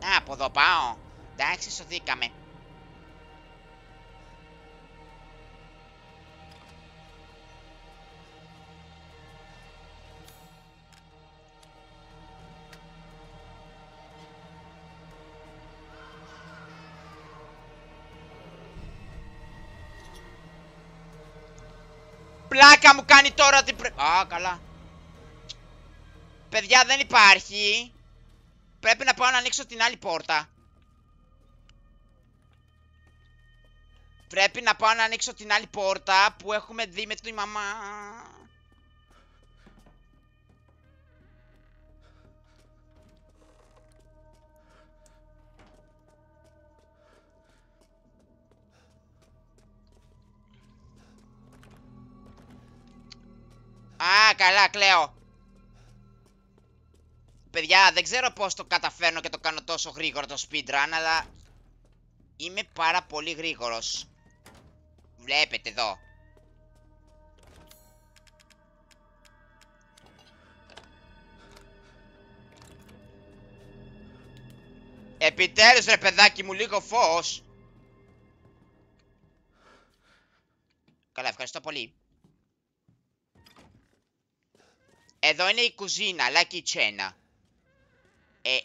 D: Α, από εδώ πάω. Εντάξει, σωθήκαμε. Πλάκα μου κάνει τώρα ότι Α, καλά. Παιδιά, δεν υπάρχει. Πρέπει να πάω να ανοίξω την άλλη πόρτα. Πρέπει να πάω να ανοίξω την άλλη πόρτα που έχουμε δει με τη μαμά. Α, καλά, κλαίω. Παιδιά, δεν ξέρω πώς το καταφέρνω και το κάνω τόσο γρήγορο το speedrun, αλλά είμαι πάρα πολύ γρήγορος. Βλέπετε εδώ. Επιτέλους ρε παιδάκι μου, λίγο φως. Καλά, ευχαριστώ πολύ. Εδώ είναι η κουζίνα, la cucina.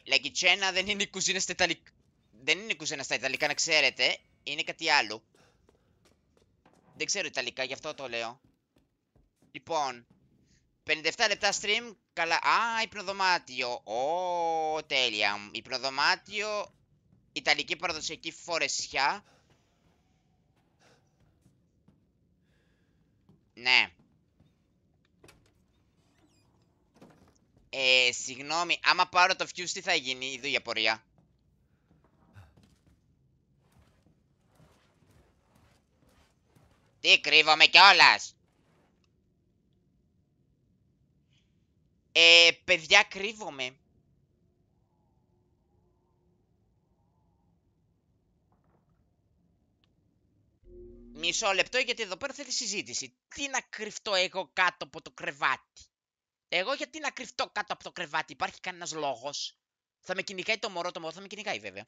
D: La cucina δεν είναι η κουζίνα στα Ιταλικά. Δεν είναι η κουζίνα στα Ιταλικά, να ξέρετε. Είναι κάτι άλλο. Δεν ξέρω Ιταλικά, γι' αυτό το λέω. Λοιπόν, 57 λεπτά stream. Καλά. Α, υπνοδωμάτιο. Ω, τέλεια. Υπνοδωμάτιο. Ιταλική παραδοσιακή φορεσιά. Ναι. Συγγνώμη, άμα πάρω το fuse τι θα γίνει, είδου η απορία. Τι, κρύβομαι κιόλας. Παιδιά, κρύβομαι. Μισό λεπτό, γιατί εδώ πέρα θέλει συζήτηση. Τι να κρυφτώ εγώ κάτω από το κρεβάτι? Εγώ γιατί να κρυφτώ κάτω από το κρεβάτι? Υπάρχει κανένας λόγος? Θα με κυνηγάει το μωρό θα με κυνηγάει βέβαια.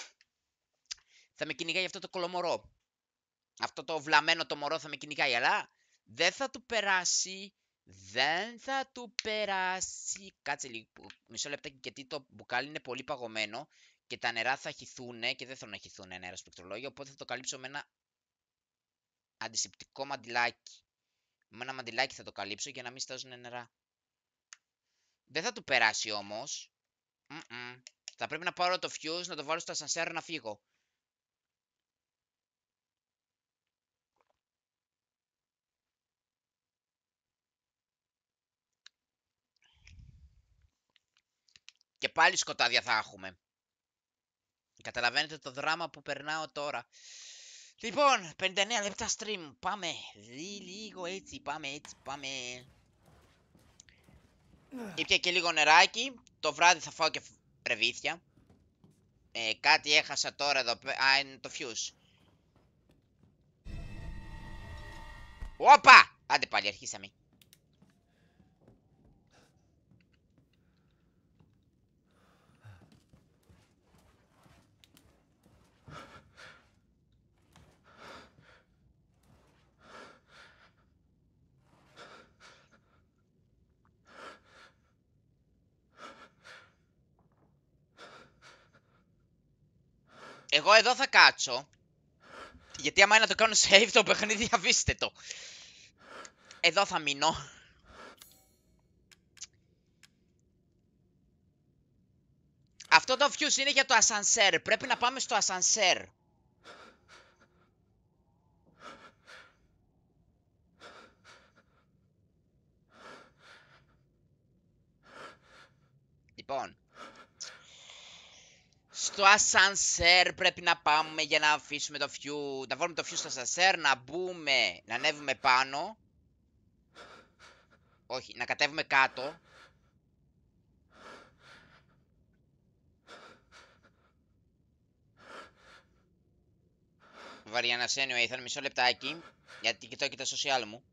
D: Θα με κυνηγάει αυτό το κολομορό. Αυτό το βλαμμένο το μωρό θα με κυνηγάει, αλλά δεν θα του περάσει. Δεν θα του περάσει. Κάτσε λίγο, μισό λεπτάκι, γιατί το μπουκάλι είναι πολύ παγωμένο και τα νερά θα χυθούνε και δεν θέλω να χυθούν νερά στο πληκτρολόγιο, οπότε θα το καλύψω με ένα αντισηπτικό μαντιλάκι. Με ένα μαντιλάκι θα το καλύψω για να μην στάζουν νερά. Δεν θα του περάσει όμως. Θα πρέπει να πάρω το fuse, να το βάλω στο ασανσέρ να φύγω. Και πάλι σκοτάδια θα έχουμε. Καταλαβαίνετε το δράμα που περνάω τώρα. Λοιπόν, 59 λεπτά stream. Πάμε. Λίγο έτσι, πάμε. Ήπια και λίγο νεράκι. Το βράδυ θα φάω και ρεβίθια. Κάτι έχασα τώρα εδώ. Α, είναι το fuse. Όπα! Άντε πάλι, αρχίσαμε. Εγώ εδώ θα κάτσω. Γιατί άμα είναι να το κάνω save το παιχνίδι, αφήστε το. Εδώ θα μείνω. Αυτό το fuse είναι για το ασανσέρ. Πρέπει να πάμε στο ασανσέρ. Λοιπόν. Στο ασανσέρ πρέπει να πάμε για να αφήσουμε το fuse. Να βάλουμε το fuse στο ασανσέρ, να μπούμε, να ανέβουμε πάνω. Όχι, να κατέβουμε κάτω. Βαριανασένιο, ήθελα μισό λεπτάκι. Γιατί κοιτάω και τα social μου.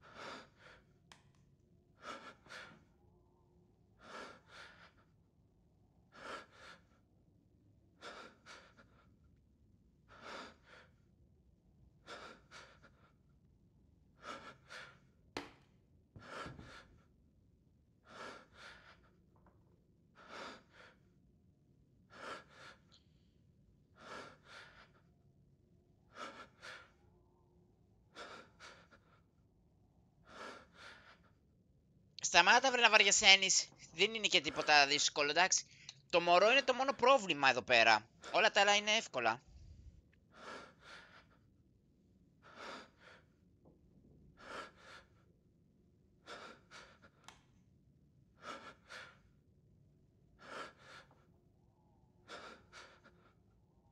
D: Σταμάτα βρε να βαριασένεις. Δεν είναι και τίποτα δύσκολο, εντάξει. Το μωρό είναι το μόνο πρόβλημα εδώ πέρα. Όλα τα άλλα είναι εύκολα.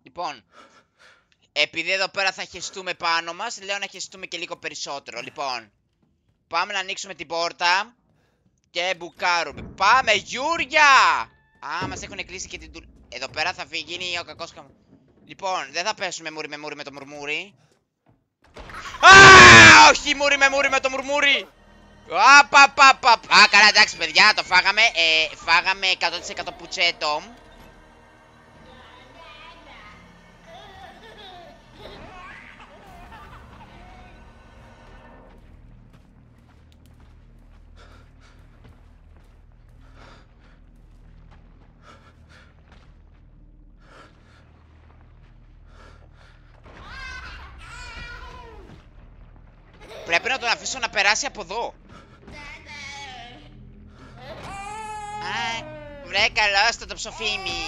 D: Λοιπόν, επειδή εδώ πέρα θα χεστούμε πάνω μας, λέω να χεστούμε και λίγο περισσότερο. Λοιπόν, πάμε να ανοίξουμε την πόρτα και μπουκάρουμε. Πάμε, Γιούρια! Α, μας έχουν κλείσει και την τουλ... Εδώ πέρα θα γίνει ο κακός καμ... Λοιπόν, δεν θα πέσουμε μούρι με το μουρμούρι. Α, όχι μούρι με το μουρμούρι! Α, καλά, εντάξει, παιδιά, το φάγαμε. Φάγαμε 100% πουτσέτο. Πρέπει να τον αφήσω να περάσει από εδώ. Α, βρε καλώς το ψοφίμι.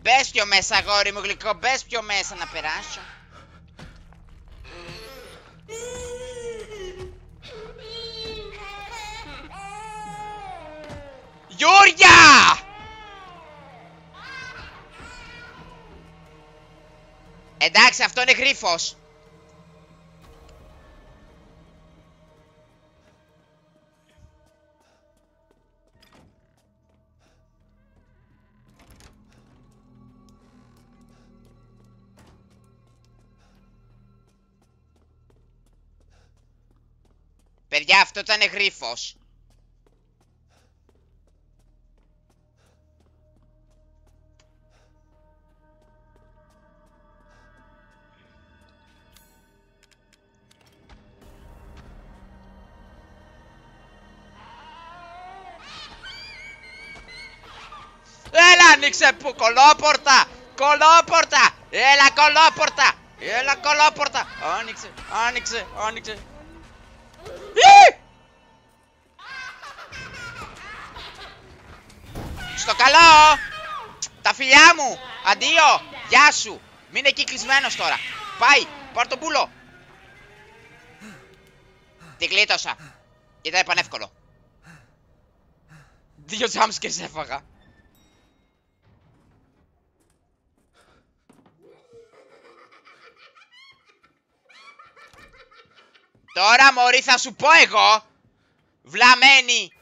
D: Μπες πιο μέσα, αγόρι μου γλυκό, μπες πιο μέσα να περάσω. Γιούρια! Εντάξει, αυτό είναι γρίφος. Παιδιά, αυτό ήταν γρίφος. Έλα, άνοιξε που, κολόπορτα! Κολόπορτα! Έλα, κολόπορτα! Έλα, κολόπορτα! Άνοιξε. Στο καλό! Τα φιλιά μου! Αντίο! Γεια σου! Μην εκεί κλεισμένος τώρα! Πάει! Πάρ' τον πούλο! Τη γλίτωσα! Ήταν πανεύκολο! 2 jumpscares έφαγα! Τώρα μωρή θα σου πω εγώ! Βλαμένη!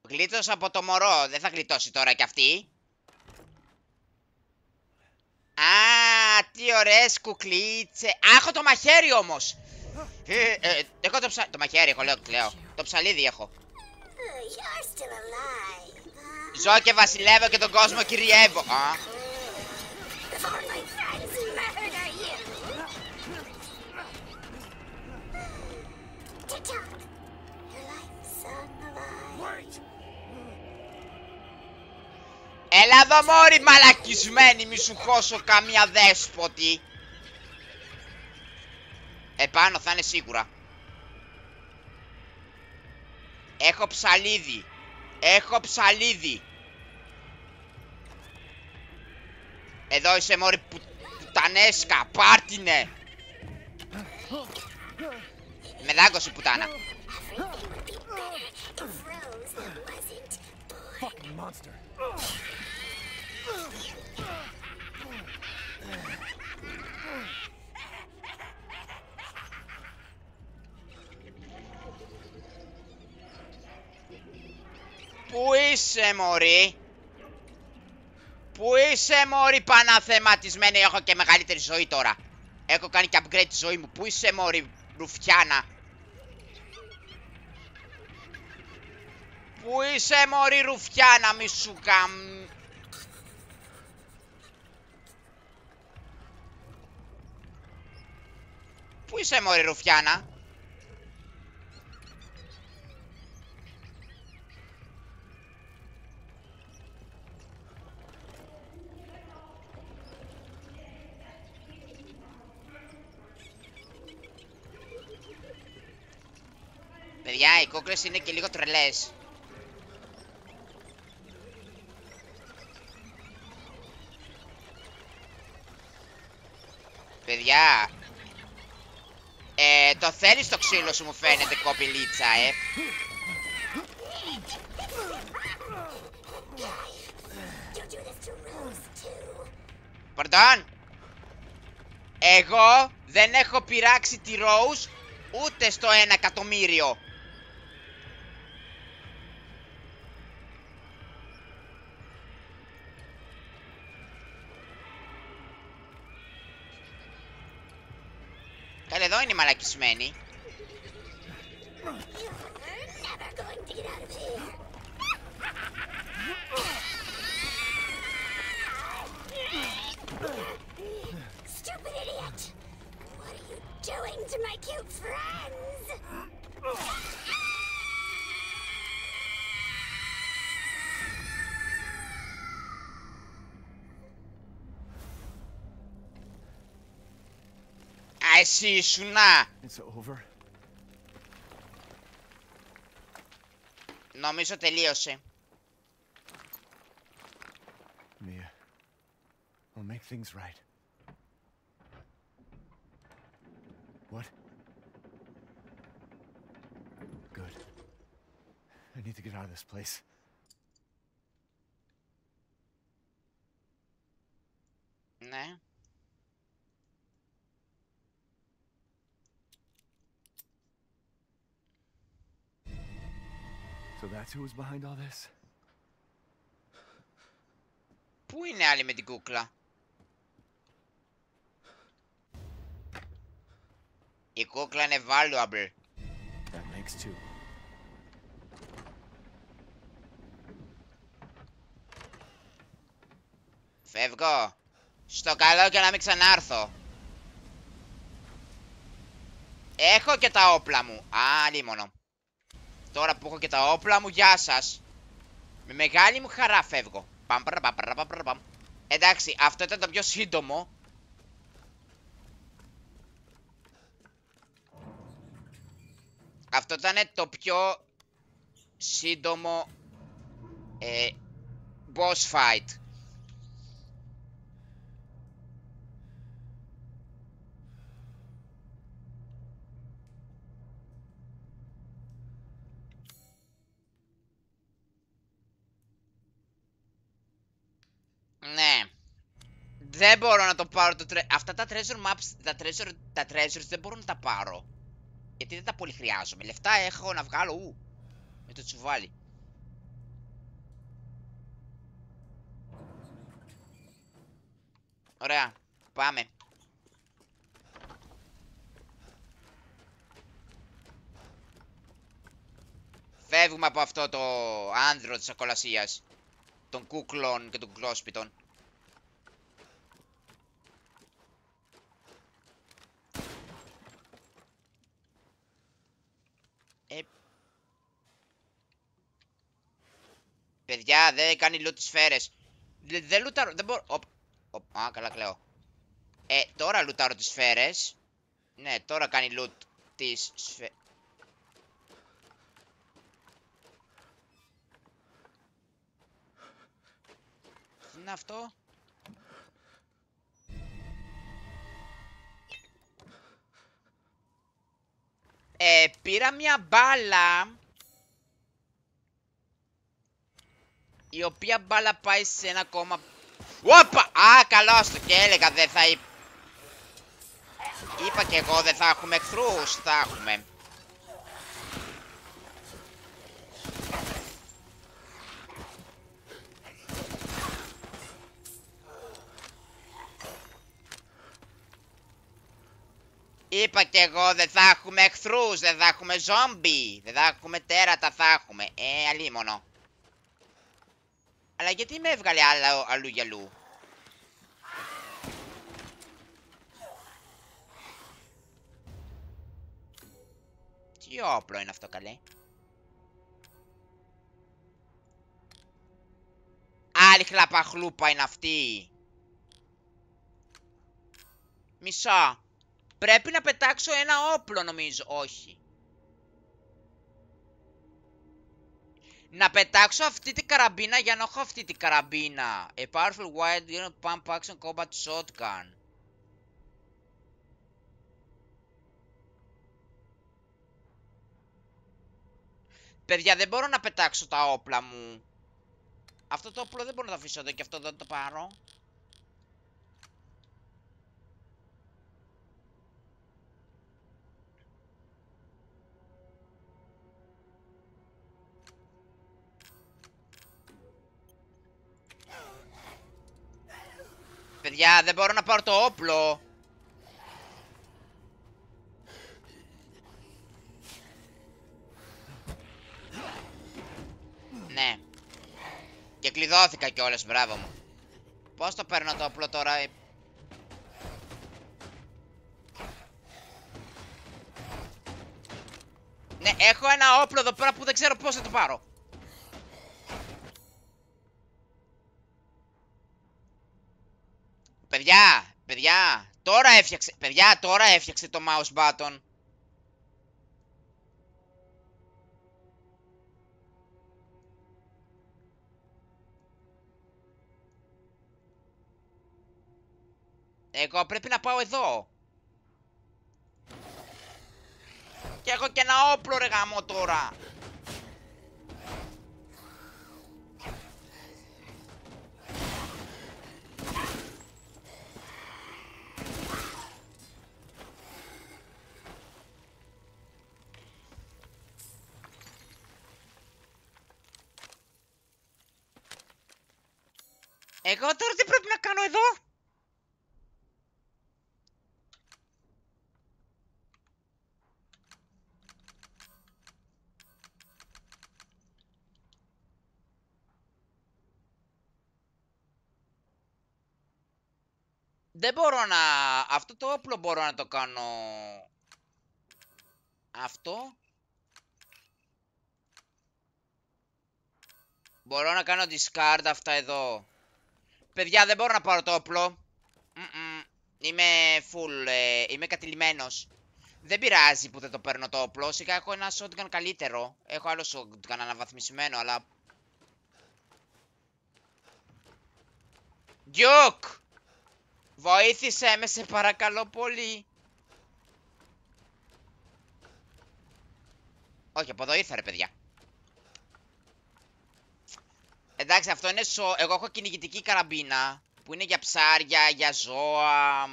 D: Γλίτωσα από το μωρό, δεν θα γλιτώσει τώρα κι αυτή. Α, τι ωραίες κουκλίτσε. Α, έχω το μαχαίρι όμως. Έχω το μαχαίρι έχω, λέω. Το ψαλίδι έχω. Ζω και βασιλεύω και τον κόσμο κυριεύω. Α. Έλα εδώ μόρι μαλακισμένη, μη σου χώσω καμία δέσποτη. Επάνω θα είναι σίγουρα. Έχω ψαλίδι. Εδώ είσαι μόρι πουτανέσκα, πάρτινε. Με δάγκωσε η πουτάνα. Πού είσαι μωρή? Πού είσαι μωρή παναθεματισμένη, έχω και μεγαλύτερη ζωή τώρα. Έχω κάνει και upgrade τη ζωή μου. Πού είσαι μωρή ρουφιάνα. Πού είσαι μωρή ρουφιάνα, μη σου Πού είσαι μωρή ρουφιάνα. Παιδιά, οι κόκκρες είναι και λίγο τρελές. Παιδιά, το θέλεις το ξύλο σου, μου φαίνεται, κοπηλίτσα, Pardon. Εγώ δεν έχω πειράξει τη Rose ούτε στο 1 εκατομμύριο. Καλέ, εδώ είναι η μαλακισμένη.
G: Stupid idiot! What are you doing to my cute friends?
D: Α, εσύ ήσουνα.
E: It's over.
D: Νομίζω τελείωσε.
E: Mia, I'll make things right. What? Good. I need to get out of this place.
D: Ναι.
E: So that's who was behind all this?
D: Πού είναι άλλη με την κούκλα? Η κούκλα είναι valuable.
E: That makes two.
D: Φεύγω. Στο καλό και να μην ξανάρθω. Έχω και τα όπλα μου. Α, λίμωνο. Τώρα που έχω και τα όπλα μου, γεια σας. Με μεγάλη μου χαρά φεύγω. Εντάξει, αυτό ήταν το πιο σύντομο. Αυτό ήταν το πιο σύντομο boss fight. Ναι. Δεν μπορώ να το πάρω το αυτά τα treasure maps, τα treasures δεν μπορώ να τα πάρω. Γιατί δεν τα πολύ χρειάζομαι. Λεφτά έχω να βγάλω με το τσουβάλι. Ωραία. Πάμε. Φεύγουμε από αυτό το άνδρο της ακολασίας. Των κούκλων και των κουκλόσπιτων. Παιδιά, δεν κάνει loot τις σφαίρες. Δεν λουτάρω, δεν μπορώ. Α, καλά κλαίω. Τώρα λουτάρω τις σφαίρες. Ναι, τώρα κάνει loot τις σφαίρες. Τι είναι αυτό? Πήρα μια μπάλα. Η οποία μπάλα πάει σε ένα κόμμα. Όπα! Α, καλώς το και έλεγα δεν θα είπα και εγώ δεν θα έχουμε εχθρούς. Θα έχουμε. Είπα κι εγώ, δεν θα έχουμε εχθρούς, δεν θα έχουμε ζόμπι, δεν θα έχουμε τέρατα, θα έχουμε. Αλίμονο. Αλλά γιατί με έβγαλε αλλού για αλλού. Τι όπλο είναι αυτό, καλέ. Άλλη χλαπαχλούπα είναι αυτή. Μισό. Πρέπει να πετάξω ένα όπλο, νομίζω. Όχι. Να πετάξω αυτή την καραμπίνα για να έχω αυτή την καραμπίνα. A powerful wide unit pump action combat shotgun. Παιδιά, δεν μπορώ να πετάξω τα όπλα μου. Αυτό το όπλο δεν μπορώ να το αφήσω εδώ και αυτό δεν το πάρω. Παιδιά, δεν μπορώ να πάρω το όπλο. Ναι. Και κλειδώθηκα κιόλας, μπράβο μου. Πώς το παίρνω το όπλο τώρα. Ναι, έχω ένα όπλο εδώ πέρα που δεν ξέρω πώς θα το πάρω. Παιδιά, τώρα έφτιαξε το mouse button. Εγώ πρέπει να πάω εδώ. Και έχω και ένα όπλο, ρε γάμο τώρα. Εγώ τώρα τι πρέπει να κάνω εδώ. Δεν μπορώ να... Αυτό το όπλο μπορώ να το κάνω... Αυτό. Μπορώ να κάνω discard αυτά εδώ. Παιδιά, δεν μπορώ να πάρω το όπλο. Είμαι full, είμαι κατηλημένος. Δεν πειράζει που δεν το παίρνω το όπλο. Σιγά έχω ένα shotgun καλύτερο. Έχω άλλο shotgun αναβαθμισμένο, αλλά... Duke! Βοήθησέ με, σε παρακαλώ πολύ. Όχι, από εδώ ήρθα, ρε παιδιά. Εντάξει, αυτό είναι εγώ έχω κυνηγητική καραμπίνα που είναι για ψάρια, για ζώα.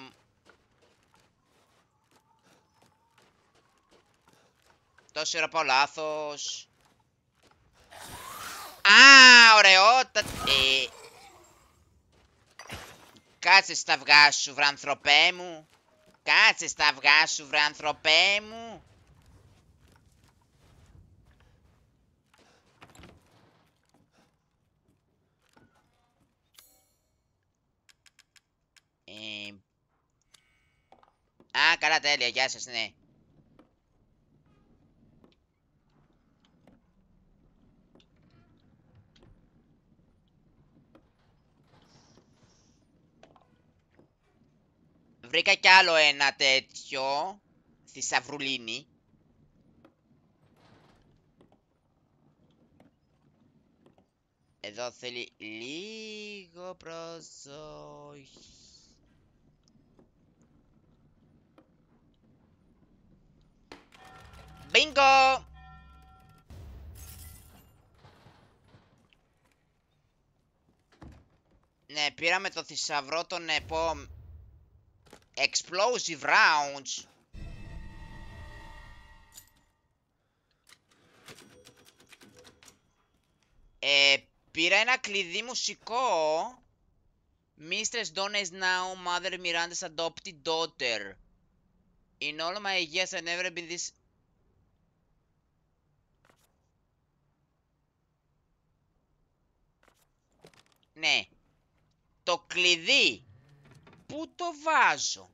D: Τόση ώρα πάω λάθος. Α, ωραιότατα. Κάτσε στα αυγά σου, βρανθρωπέ μου. Κάτσε στα αυγά σου, βρανθρωπέ μου. Α, καλά, τέλεια, γεια σας, ναι. Βρήκα κι άλλο ένα τέτοιο θησαυρουλίνι. Εδώ θέλει λίγο προσοχή. Μπίνγκο! Ναι, πήραμε το θησαυρό των explosive rounds. Πήρα ένα κλειδί μουσικό. Mistress Donna is now Mother Miranda's adopted daughter. In all my years I've never been this... Ναι. Το κλειδί. Πού το βάζω?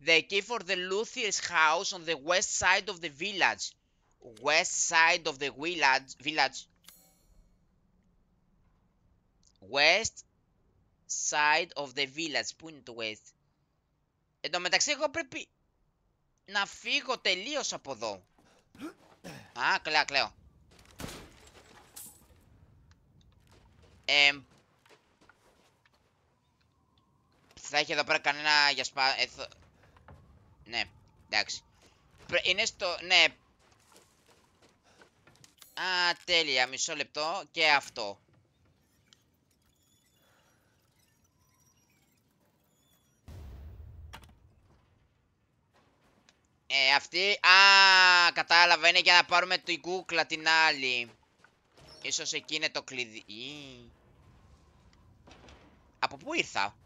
D: The key for the Luthier's house on the west side of the village. West side of the village. West side of the village. Πού είναι το west? Εν τω μεταξύ εγώ πρέπει να φύγω τελείως από εδώ. Α, κλαίω. Θα έχει εδώ πέρα κανένα για Ναι, εντάξει. Είναι στο... Ναι. Α, τέλεια. Μισό λεπτό. Και αυτό. Αυτή... Α, κατάλαβα. Είναι για να πάρουμε την κούκλα την άλλη. Ίσως εκεί είναι το κλειδί. Από πού ήρθα?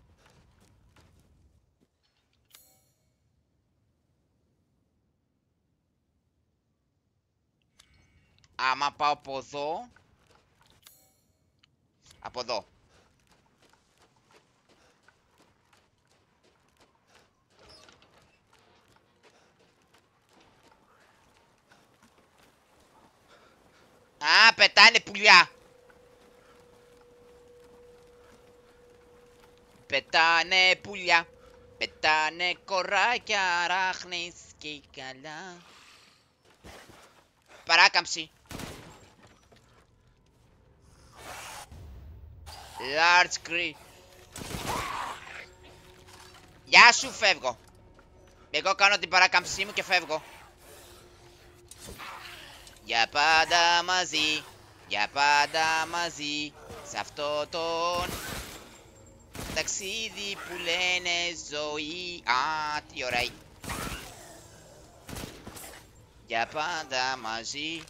D: Άμα πάω από εδώ. Από εδώ. Α, πετάνε πουλιά. Πετάνε πουλιά. Πετάνε κοράκια, ράχνεις και καλά. Παράκαμψη. Large Cree. Γεια σου, φεύγω. Εγώ κάνω την παράκαμψή μου και φεύγω. Για πάντα μαζί. Για πάντα μαζί. Σε αυτό τον ταξίδι που λένε ζωή. Α, τι ωραία. Για πάντα μαζί.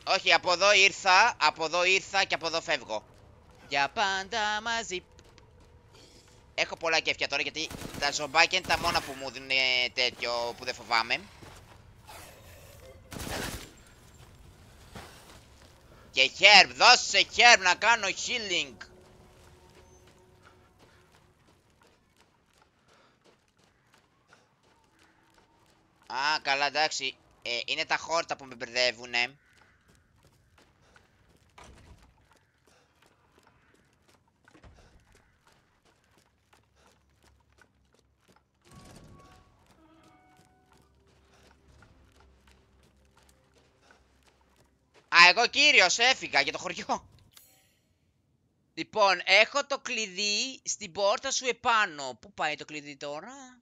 D: Όχι, από εδώ ήρθα και από εδώ φεύγω. Για πάντα μαζί. Έχω πολλά κέφια τώρα γιατί τα ζομπάκια είναι τα μόνα που μου δίνουν τέτοιο που δεν φοβάμαι. Και herb, δώσε herb να κάνω healing. Α, καλά, εντάξει. Είναι τα χόρτα που με μπερδεύουνε. Α, εγώ κύριος έφυγα για το χωριό. Λοιπόν, έχω το κλειδί στην πόρτα σου επάνω. Πού πάει το κλειδί τώρα?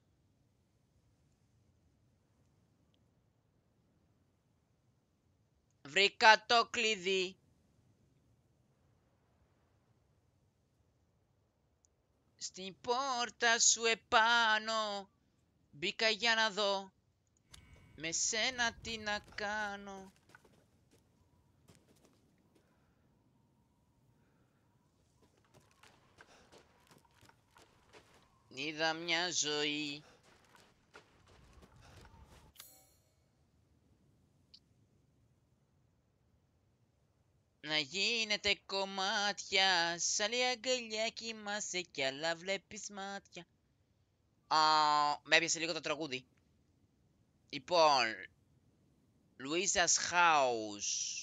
D: Βρήκα το κλειδί. Στην πόρτα σου επάνω. Μπήκα για να δω με σένα τι να κάνω. Είδα μια ζωή. Να γίνεται κομμάτια. Σ' άλλη αγκαλιά κοιμάσαι κι άλλα βλέπεις μάτια. Με έπιασε λίγο το τραγούδι. Λοιπόν, Louisa's House.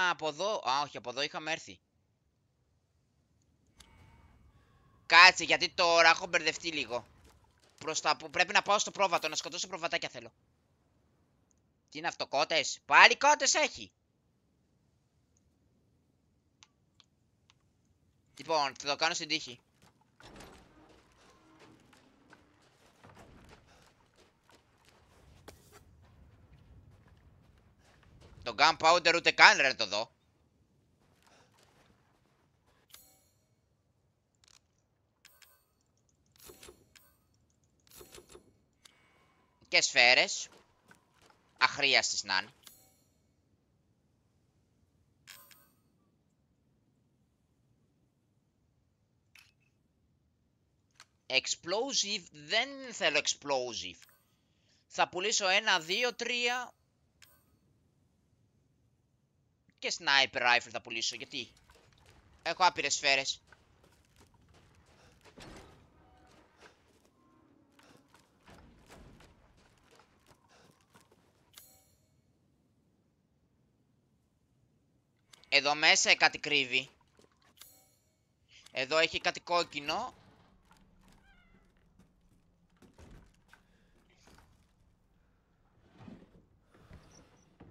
D: Από εδώ. Όχι, από εδώ είχαμε έρθει. Κάτσε, γιατί τώρα έχω μπερδευτεί λίγο. Πρέπει να πάω στο πρόβατο, να σκοτώσω προβατάκια θέλω. Τι είναι αυτό, κότες? Πάλι κότες έχει. Λοιπόν, θα το κάνω στην τύχη. Το gunpowder ούτε καν ρε το δω. Και σφαίρες. Αχρίαστες να είναι. Explosive, δεν θέλω explosive. Θα πουλήσω 1, 2, 3. Και sniper rifle θα πουλήσω, γιατί έχω άπειρες σφαίρες. Εδώ μέσα κάτι κρύβει. Εδώ έχει κάτι κόκκινο.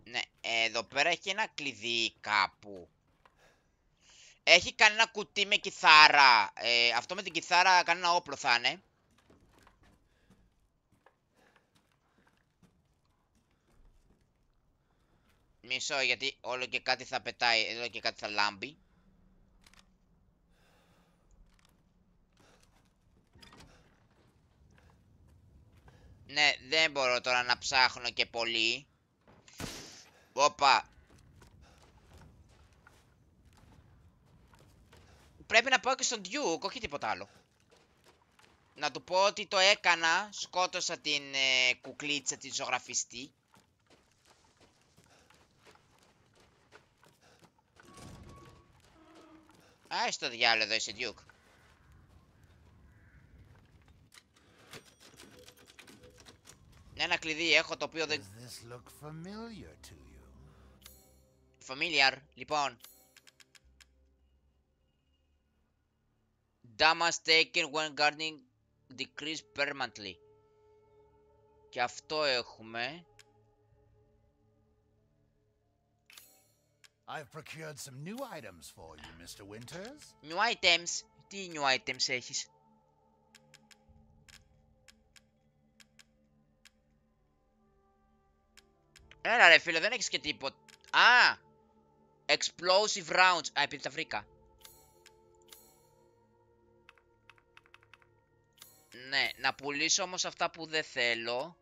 D: Ναι, εδώ πέρα έχει ένα κλειδί κάπου. Έχει κανένα κουτί με κιθάρα. Αυτό με την κιθάρα κανένα όπλο θα είναι. Μισό, γιατί όλο και κάτι θα πετάει, όλο και κάτι θα λάμπει. Ναι, δεν μπορώ τώρα να ψάχνω και πολύ. Όπα. Πρέπει να πάω και στον Duke, όχι τίποτα άλλο. Να του πω ότι το έκανα, σκότωσα την κουκλίτσα, τη ζωγραφιστή. Άι στο διάλογο εδώ είσαι, Duke. Ένα κλειδί έχω το οποίο δεν...
H: Does this look familiar to you?
D: Familiar, λοιπόν. Damage taken when guarding decrease permanently. Και αυτό έχουμε.
H: I've procured some new items for you, Mr. Winters.
D: New items. Τι new items έχεις? Έλα ρε φίλε, δεν έχεις και τίποτα. Α! Explosive rounds. Α, επειδή τα βρήκα. Ναι, να πουλήσω όμως αυτά που δεν θέλω.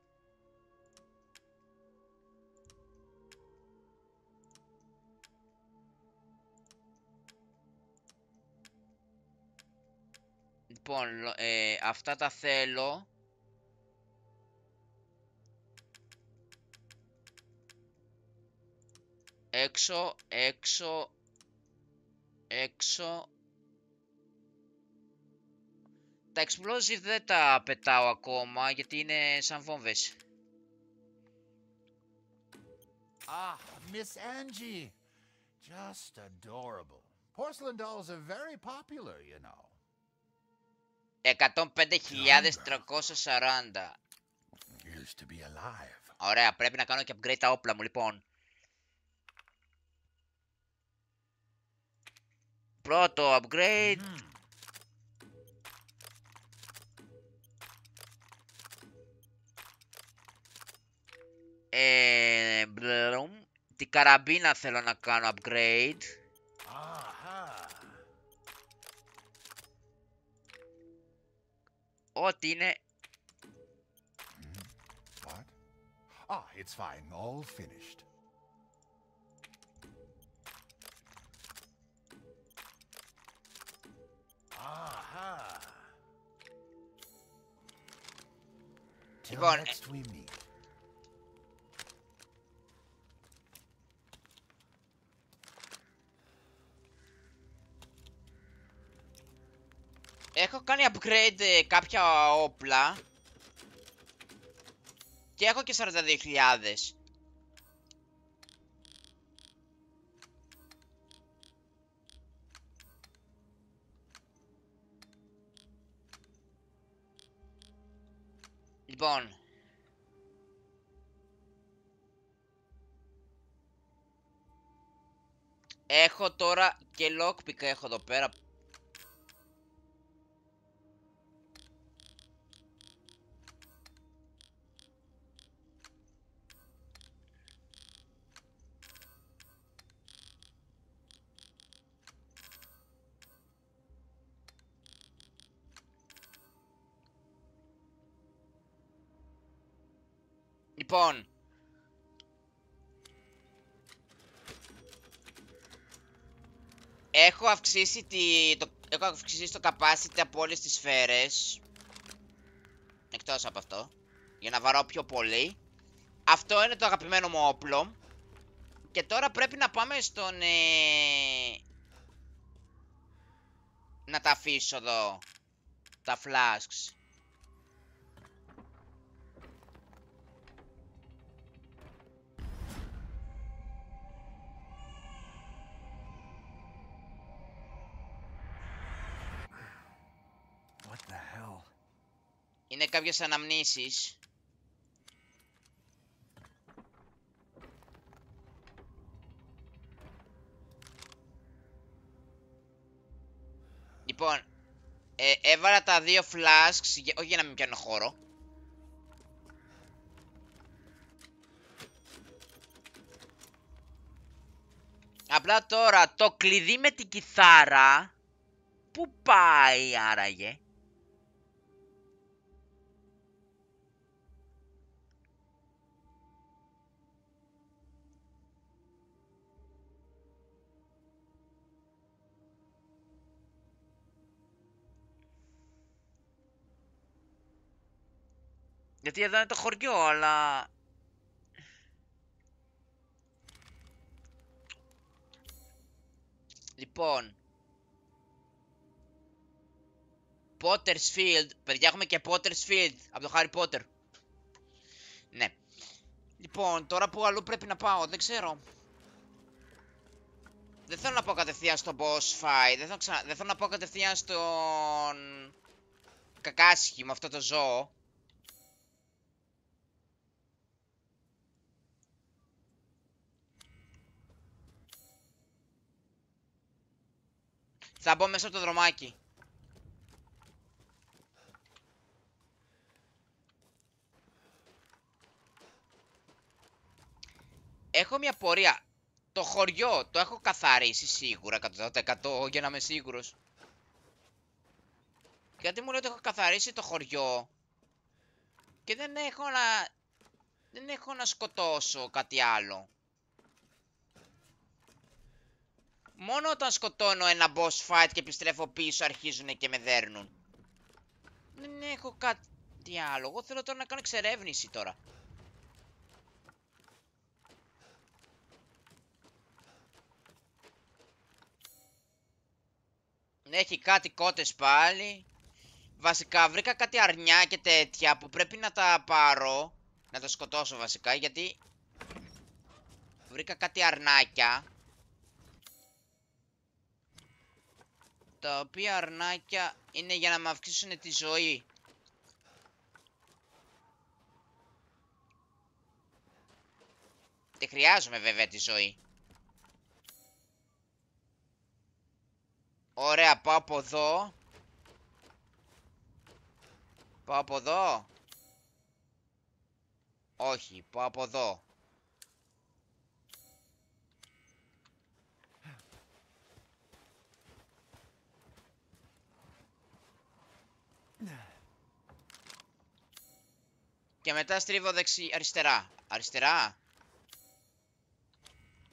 D: Λοιπόν, αυτά τα θέλω. Έξω, έξω, έξω. Τα explosive δεν τα πετάω ακόμα γιατί είναι σαν βόμβες.
H: Ah, Miss Angie. Just adorable. Porcelain dolls are very popular, you know.
D: 105.340.
H: Used to be alive.
D: Ωραία, πρέπει να κάνω και upgrade τα όπλα μου, λοιπόν. Πρώτο upgrade. Την καραμπίνα θέλω να κάνω upgrade.
H: Aha.
D: Ό,τι είναι.
H: What? Ah, it's fine. All finished. Aha. Till
D: Λοιπόν,
H: next we meet.
D: Έχω κάνει upgrade κάποια όπλα. Και έχω και 42.000. Λοιπόν. Έχω τώρα και lockpick έχω εδώ πέρα. Λοιπόν, έχω αυξήσει το capacity από όλες τις σφαίρες. Εκτός από αυτό. Για να βαρώ πιο πολύ. Αυτό είναι το αγαπημένο μου όπλο. Και τώρα πρέπει να πάμε στον... να τα αφήσω εδώ. Τα flasks.
E: What the hell?
D: Είναι κάποιες αναμνήσεις. Λοιπόν, έβαλα τα 2 flasks, όχι για να μην πιάνω χώρο. Απλά τώρα το κλειδί με την κιθάρα, πού πάει άραγε? Γιατί εδώ είναι το χωριό, αλλά... Λοιπόν... Potter's Field. Παιδιά, έχουμε και Potter's Field από το Harry Potter. Ναι. Λοιπόν, τώρα που αλλού πρέπει να πάω, δεν ξέρω. Δεν θέλω να πάω κατευθείαν στο boss fight. Δεν θέλω να πάω κατευθείαν στον... Κακάσχη με αυτό το ζώο. Θα μπω μέσα από το δρομάκι. Έχω μια πορεία. Το χωριό το έχω καθαρίσει σίγουρα 100% για να είμαι σίγουρος. Γιατί μου λέει ότι έχω καθαρίσει το χωριό και δεν έχω να σκοτώσω κάτι άλλο. Μόνο όταν σκοτώνω ένα boss fight και επιστρέφω πίσω αρχίζουν και με δέρνουν. Δεν έχω κάτι άλλο. Εγώ θέλω τώρα να κάνω εξερεύνηση τώρα. Έχει κάτι κότες πάλι. Βασικά βρήκα κάτι αρνιά και τέτοια που πρέπει να τα πάρω. Να τα σκοτώσω βασικά γιατί βρήκα κάτι αρνάκια. Τα οποία αρνάκια είναι για να με αυξήσουν τη ζωή. Δεν χρειάζομαι βέβαια τη ζωή. Ωραία, πάω από εδώ. Πάω από εδώ. Όχι, πάω από εδώ. Και μετά στρίβω αριστερά. Αριστερά.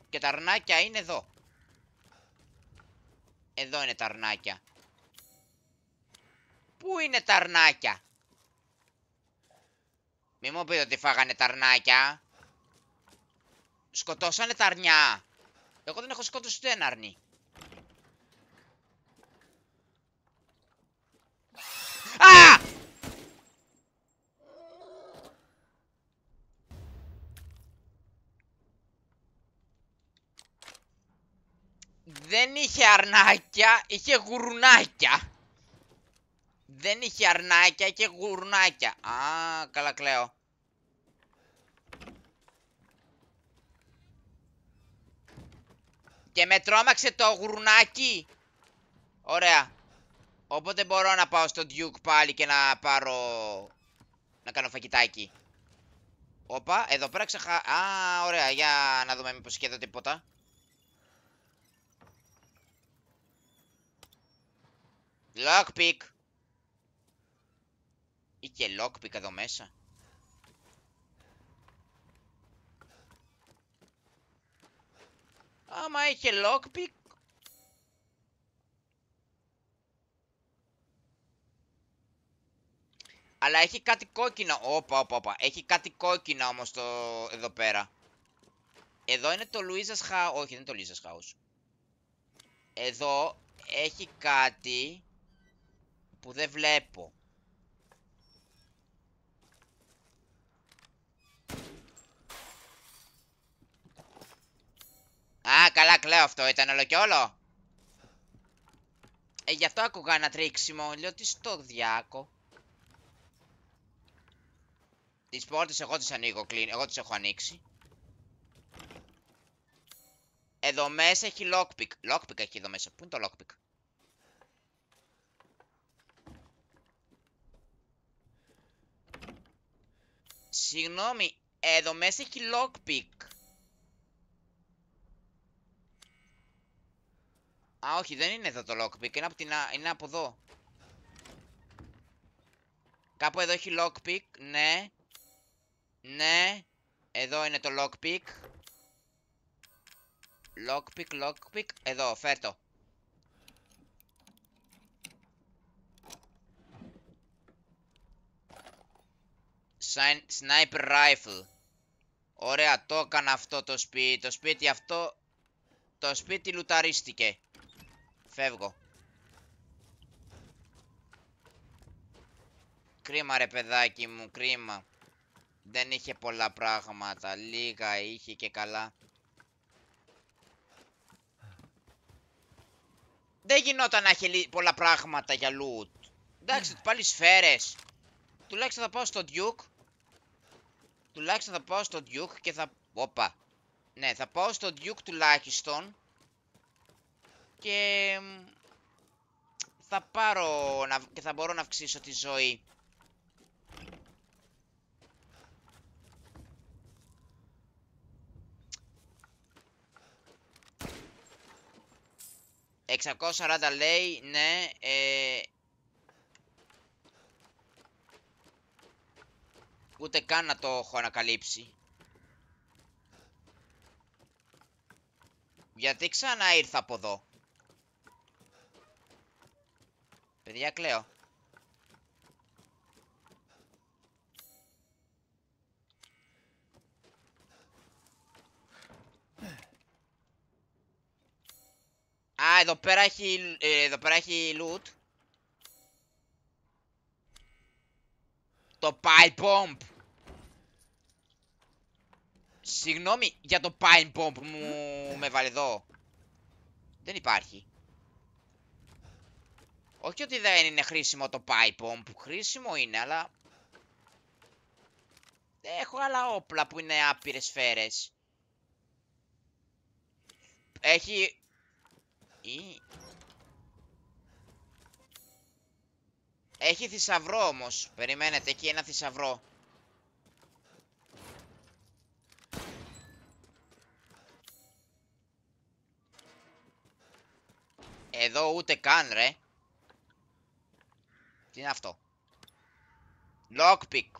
D: Και τα αρνάκια είναι εδώ. Εδώ είναι τα αρνάκια. Πού είναι τα αρνάκια? Μη μου πείτε ότι φάγανε τα αρνάκια. Σκοτώσανε τα αρνιά. Εγώ δεν έχω σκοτώσει ούτε ένα αρνί. Α! Δεν είχε αρνάκια, είχε γουρνάκια. Δεν είχε αρνάκια, είχε γουρνάκια. Α, καλά κλαίω. Και με τρόμαξε το γουρνάκι. Ωραία. Οπότε μπορώ να πάω στο Duke πάλι και να πάρω... να κάνω φακιτάκι. Όπα, εδώ πέρα Α, ωραία, για να δούμε μήπως είχε εδώ τίποτα. Lockpick. Είχε lockpick εδώ μέσα. Άμα είχε lockpick. Αλλά έχει κάτι κόκκινα. Όπα. Έχει κάτι κόκκινα όμως εδώ πέρα. Εδώ είναι το Louisa's House. Όχι, δεν είναι το Louisa's House. Εδώ έχει κάτι που δεν βλέπω. Α, καλά, κλαίω αυτό. Ήταν όλο και όλο. Γι' αυτό άκουγα ένα τρίξιμο. Λέω τι στο διάκο. Τις πόρτες εγώ τις ανοίγω, εγώ τις έχω ανοίξει. Εδώ μέσα έχει lockpick. Lockpick έχει εδώ μέσα. Πού είναι το lockpick? Συγγνώμη, εδώ μέσα έχει lockpick. Α, όχι, δεν είναι εδώ το lockpick. Είναι από εδώ. Κάπου εδώ έχει lockpick. Ναι. Ναι. Εδώ είναι το lockpick. Lockpick. Εδώ, φέρτο. Sniper rifle. Ωραία, το έκανα αυτό το σπίτι. Το σπίτι αυτό. Το σπίτι λουταρίστηκε. Φεύγω. Κρίμα ρε παιδάκι μου, κρίμα. Δεν είχε πολλά πράγματα. Λίγα είχε και καλά. Δεν γινόταν να έχει πολλά πράγματα για loot. Εντάξει, πάλι σφαίρες. Τουλάχιστον θα πάω στο Duke. Και θα... Όπα. Ναι, θα πάω στο Duke τουλάχιστον. Και... θα πάρω... και θα μπορώ να αυξήσω τη ζωή. $640 λέει, ναι, ούτε καν να το έχω ανακαλύψει. Γιατί ξανά ήρθα από εδώ? Παιδιά, κλαίω. Α, εδώ πέρα έχει loot. Το pipe bomb. Συγγνώμη για το pipe bomb μου με βάλε εδώ. Δεν υπάρχει. Όχι ότι δεν είναι χρήσιμο το pipe bomb. Χρήσιμο είναι, αλλά... έχω άλλα όπλα που είναι άπειρες σφαίρες. Έχει... έχει θησαυρό όμως. Περιμένετε, έχει ένα θησαυρό. Εδώ ούτε καν ρε. Τι είναι αυτό? Lockpick.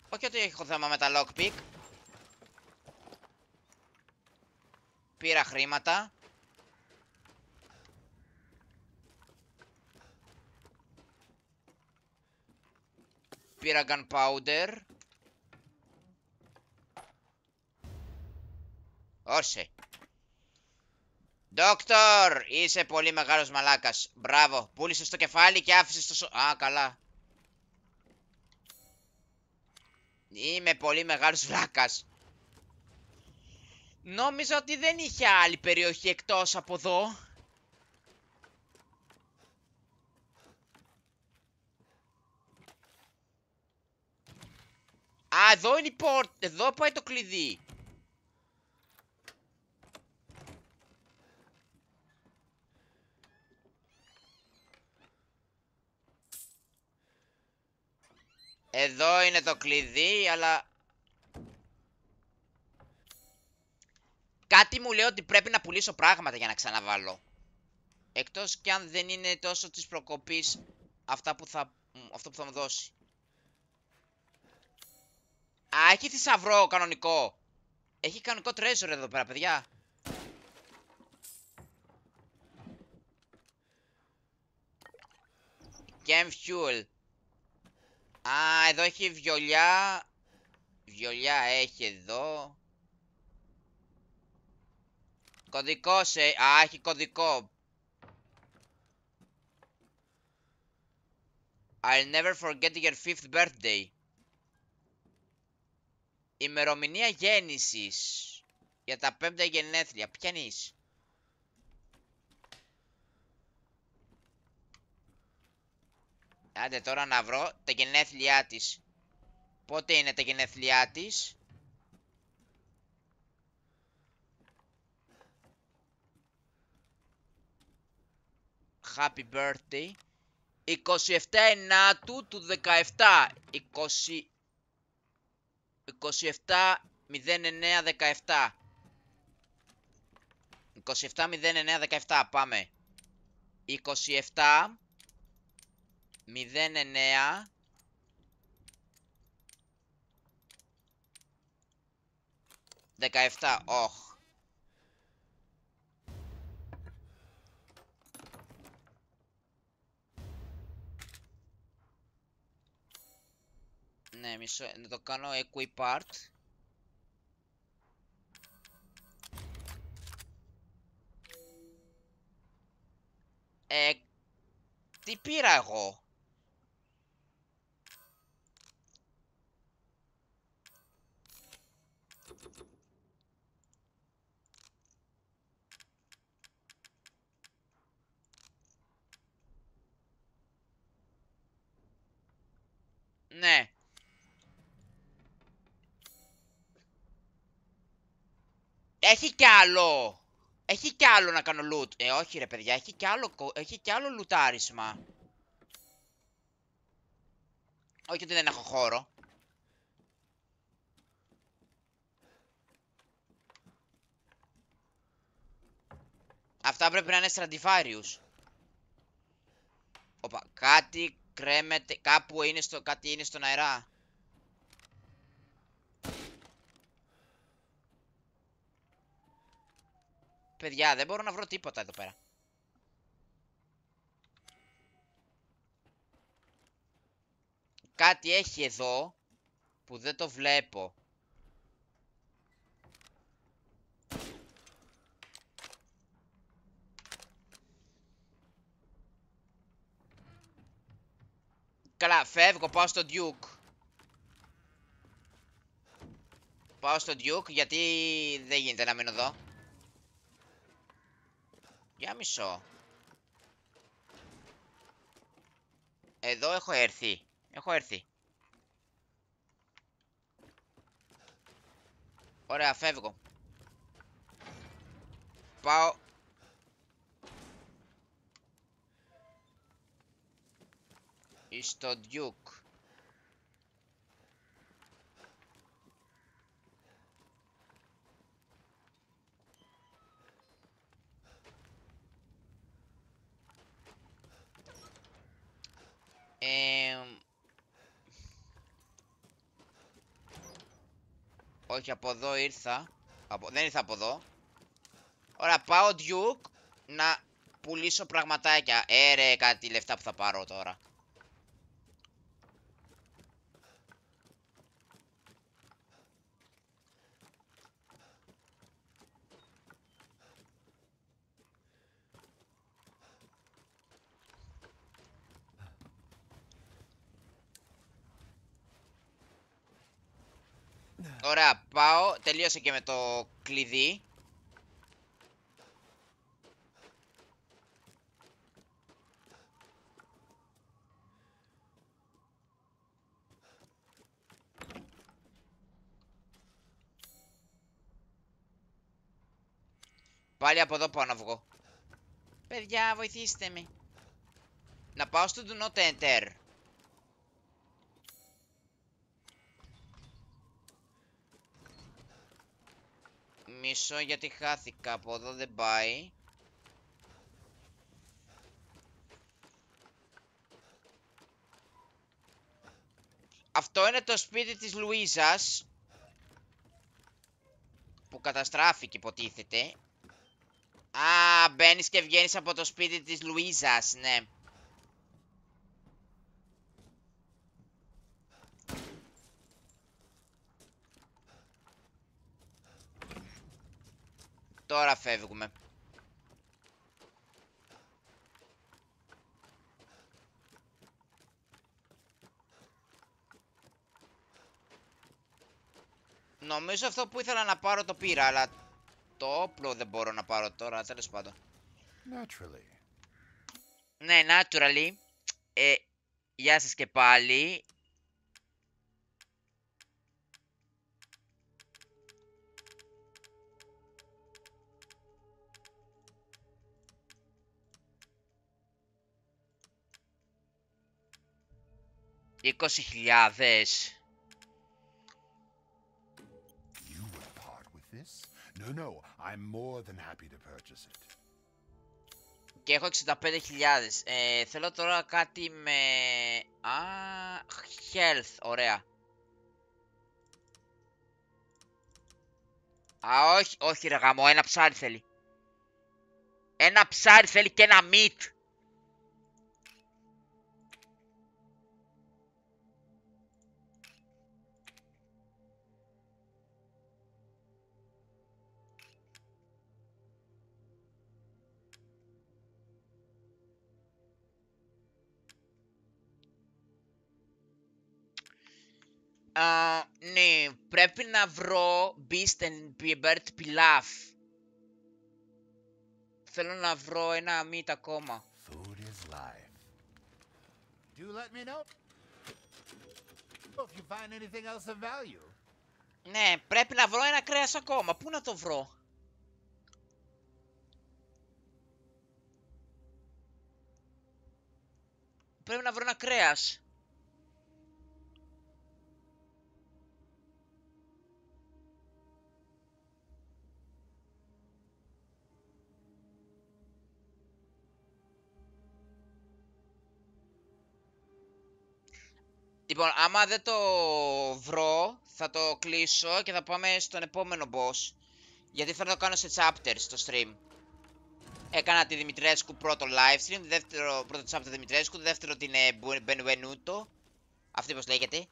D: Όχι ότι έχω θέμα με τα lockpick. Πήρα χρήματα. Πήρα gunpowder. Όρσε. Δόκτωρ, είσαι πολύ μεγάλος μαλάκας. Μπράβο, πούλησες το κεφάλι και άφησες το Α, καλά. Είμαι πολύ μεγάλος βλάκας. Νόμιζα ότι δεν είχε άλλη περιοχή εκτός από εδώ. Α, εδώ είναι η πόρτα. Εδώ πάει το κλειδί. Εδώ είναι το κλειδί, αλλά... κάτι μου λέει ότι πρέπει να πουλήσω πράγματα για να ξαναβάλω. Εκτός κι αν δεν είναι τόσο της προκοπής αυτό που θα μου δώσει. Α, έχει θησαυρό κανονικό. Έχει κανονικό treasure εδώ πέρα, παιδιά. Chem fuel. Α, εδώ έχει βιολιά. Βιολιά έχει εδώ. Κωδικός, α, έχει κωδικό. I'll never forget your 5th birthday. Ημερομηνία γέννησης. Για τα 5τα γενέθλια. Ποια είναι είσαι? Άντε τώρα να βρω τα γενέθλιά της. Πότε είναι τα γενέθλιά της? Happy birthday. 27/9 του 17. 27/09/17. 27/09/17. Πάμε. 27/09/17. Όχ. Ναι, μισό, να το κάνω equipart. Τι πήρα εγώ? Ναι. Έχει κι άλλο. Έχει κι άλλο να κάνω loot. Όχι ρε παιδιά, έχει κι άλλο λουτάρισμα. Όχι ότι δεν έχω χώρο. Αυτά πρέπει να είναι Stradivarius. Οπα, κάτι κρέμεται, κάπου είναι κάτι είναι στον αερά. Παιδιά, δεν μπορώ να βρω τίποτα εδώ πέρα. Κάτι έχει εδώ που δεν το βλέπω. Καλά, φεύγω, πάω στο Duke. Πάω στο Duke γιατί δεν γίνεται να μείνω εδώ. Για μισό. Εδώ έχω έρθει. Έχω έρθει. Ωραία, φεύγω. Πάω. Στο Duke. Όχι, από εδώ ήρθα. Δεν ήρθα από εδώ. Ωραία, πάω Duke να πουλήσω πραγματάκια. Ρε, κάτι λεφτά που θα πάρω τώρα. Ωραία, πάω. Τελείωσε και με το κλειδί. Πάλι από εδώ πάω να βγω. Παιδιά, βοηθήστε με. Να πάω στο Do Not Enter. Μισό γιατί χάθηκα. Από εδώ δεν πάει. Αυτό είναι το σπίτι της Λουίζας. Που καταστράφηκε υποτίθεται. Α, μπαίνεις και βγαίνεις από το σπίτι της Λουίζας, ναι. Τώρα φεύγουμε. Νομίζω αυτό που ήθελα να πάρω το πήρα, αλλά το όπλο δεν μπορώ να πάρω τώρα, τέλος πάντων.
H: Naturally.
D: Ναι, naturally. Γεια σας και πάλι. $20,000.
H: You would part with this? No, I'm more than happy to purchase it.
D: Και έχω 65,000. Θέλω τώρα κάτι με... health, ωραία. Όχι ρε γαμό, ένα ψάρι θέλει. Ένα ψάρι θέλει και ένα meat. Ναι, πρέπει να βρω Beast and Bird Pilaf. Θέλω να βρω ένα meat ακόμα.
H: Food is life. Do let me know if you find anything else of value.
D: Ναι, πρέπει να βρω ένα κρέας ακόμα. Πού να το βρω? Πρέπει να βρω ένα κρέας. Λοιπόν, άμα δεν το βρω, θα το κλείσω και θα πάμε στον επόμενο boss. Γιατί θέλω να το κάνω σε chapters στο stream. Έκανα τη Δημητρέσκου πρώτο live stream, πρώτο chapter Δημητρέσκου, δεύτερο την Benvenuto, αυτή πως λέγεται,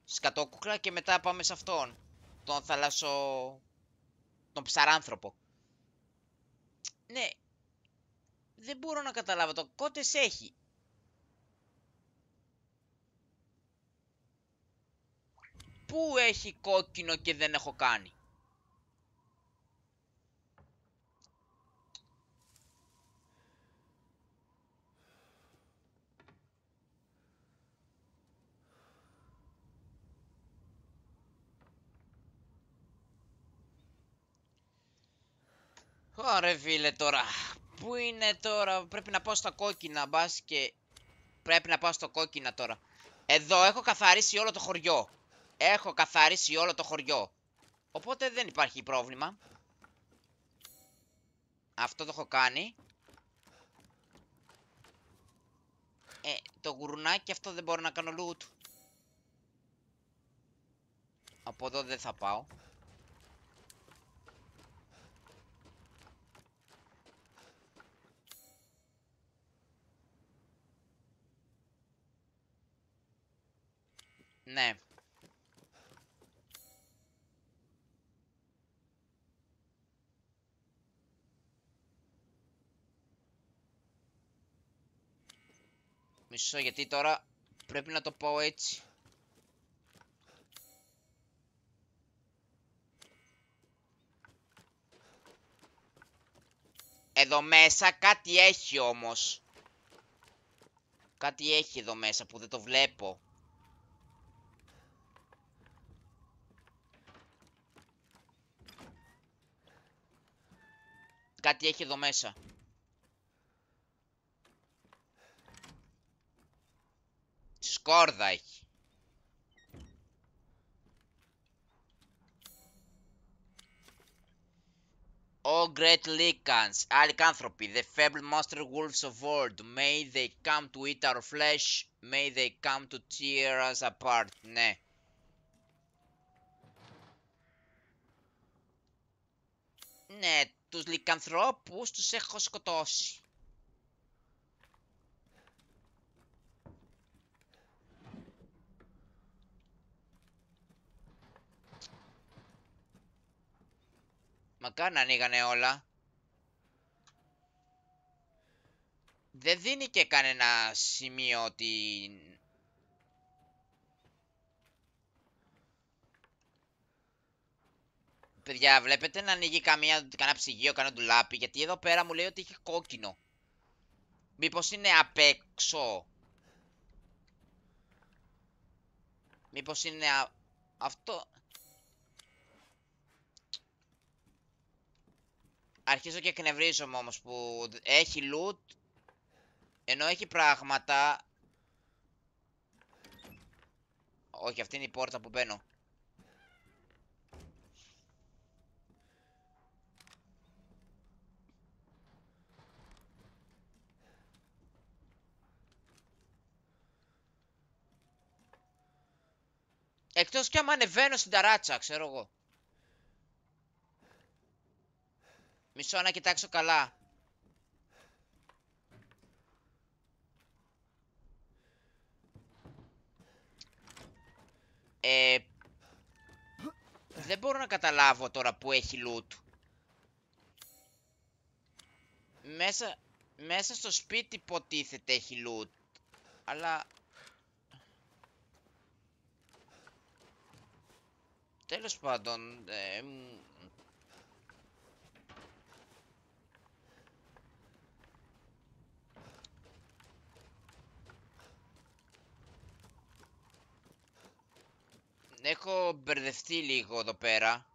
D: σκατόκουκλα, και μετά πάμε σε αυτόν, τον τον ψαράνθρωπο. Ναι, δεν μπορώ να καταλάβω, το κότες έχει. Πού έχει κόκκινο και δεν έχω κάνει? Ωραία φίλε τώρα. Πού είναι τώρα? Πρέπει να πάω στα κόκκινα. Μπας και... Πρέπει να πάω στο κόκκινα τώρα. Εδώ έχω καθαρίσει όλο το χωριό. Έχω καθαρίσει όλο το χωριό. Οπότε δεν υπάρχει πρόβλημα. Αυτό το έχω κάνει. Το γουρνάκι αυτό δεν μπορώ να κάνω loot. Από εδώ δεν θα πάω. Ναι. Μισό, γιατί τώρα πρέπει να το πάω έτσι. Εδώ μέσα κάτι έχει όμως. Κάτι έχει εδώ μέσα που δεν το βλέπω. Κάτι έχει εδώ μέσα. Σκόρδα έχει. O great Lycans, αλικάνθρωποι, the fabled monster wolves of old, may they come to eat our flesh, may they come to tear us apart. Ναι. Ναι, τους λικανθρώπους τους έχω σκοτώσει. Μακάρι να ανοίγανε όλα. Δεν δίνει και κανένα σημείο ότι... Παιδιά, βλέπετε να ανοίγει κανένα ψυγείο, κανένα ντουλάπι, γιατί εδώ πέρα μου λέει ότι έχει κόκκινο. Μήπως είναι απ' έξω. Μήπως είναι αυτό. Αρχίζω και εκνευρίζομαι όμως που έχει loot, ενώ έχει πράγματα. Όχι, αυτή είναι η πόρτα που μπαίνω. Εκτός κι άμα ανεβαίνω στην ταράτσα, ξέρω εγώ. Μισό να κοιτάξω καλά. Δεν μπορώ να καταλάβω τώρα που έχει loot. Μέσα στο σπίτι υποτίθεται έχει loot. Αλλά... τέλος πάντων... έχω μπερδευτεί λίγο εδώ πέρα.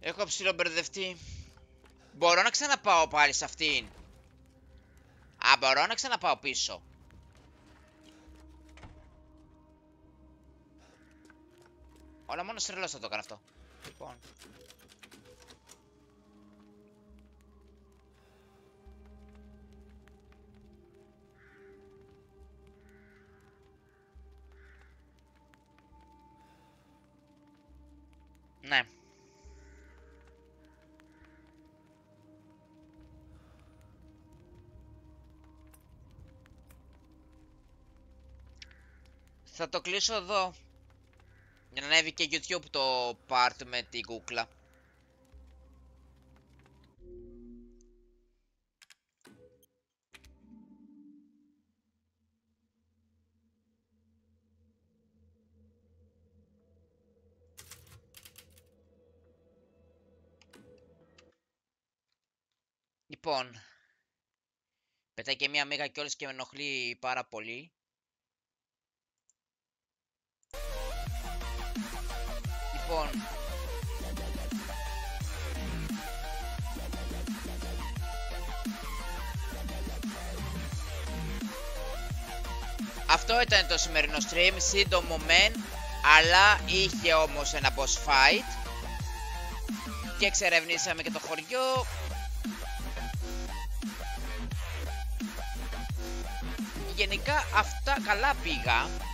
D: Έχω ψιλομπερδευτεί. Μπορώ να ξαναπάω πάλι σε αυτήν. Α, μπορώ να ξαναπάω πίσω. Όλα μόνο στρελός θα το κάνω αυτό. Λοιπόν. Ναι. Θα το κλείσω εδώ. Για να ανέβει και YouTube το part με την κούκλα. Λοιπόν. Πετάει και μία μέγα κιόλας και με ενοχλεί πάρα πολύ. Λοιπόν, αυτό ήταν το σημερινό stream, σύντομο μεν, αλλά είχε όμως ένα boss fight και εξερευνήσαμε και το χωριό. Γενικά αυτά καλά πήγα.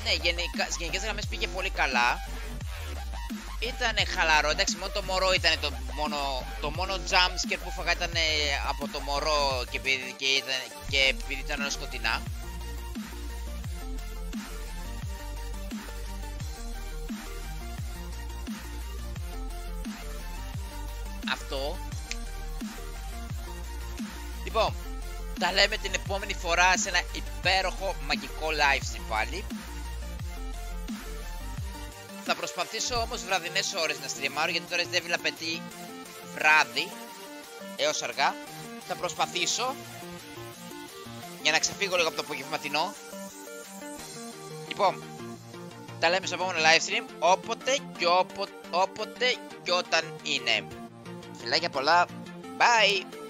D: Ναι, στις γενικές γραμμές πήγε πολύ καλά. Ήτανε χαλαρό, εντάξει, μόνο το μωρό ήταν το μόνο jumpscare που φάγα ήταν από το μωρό και επειδή ήταν όλα σκοτεινά. Αυτό. Λοιπόν, τα λέμε την επόμενη φορά σε ένα υπέροχο μαγικό live stream πάλι. Θα προσπαθήσω όμως βραδινές ώρες να στριμάρω, γιατί τώρα δεν απαιτεί βράδυ έως αργά. Θα προσπαθήσω για να ξεφύγω λίγο από το απογευματινό. Λοιπόν, τα λέμε στο επόμενο live stream όποτε και όταν είναι. Φιλάκια πολλά, bye!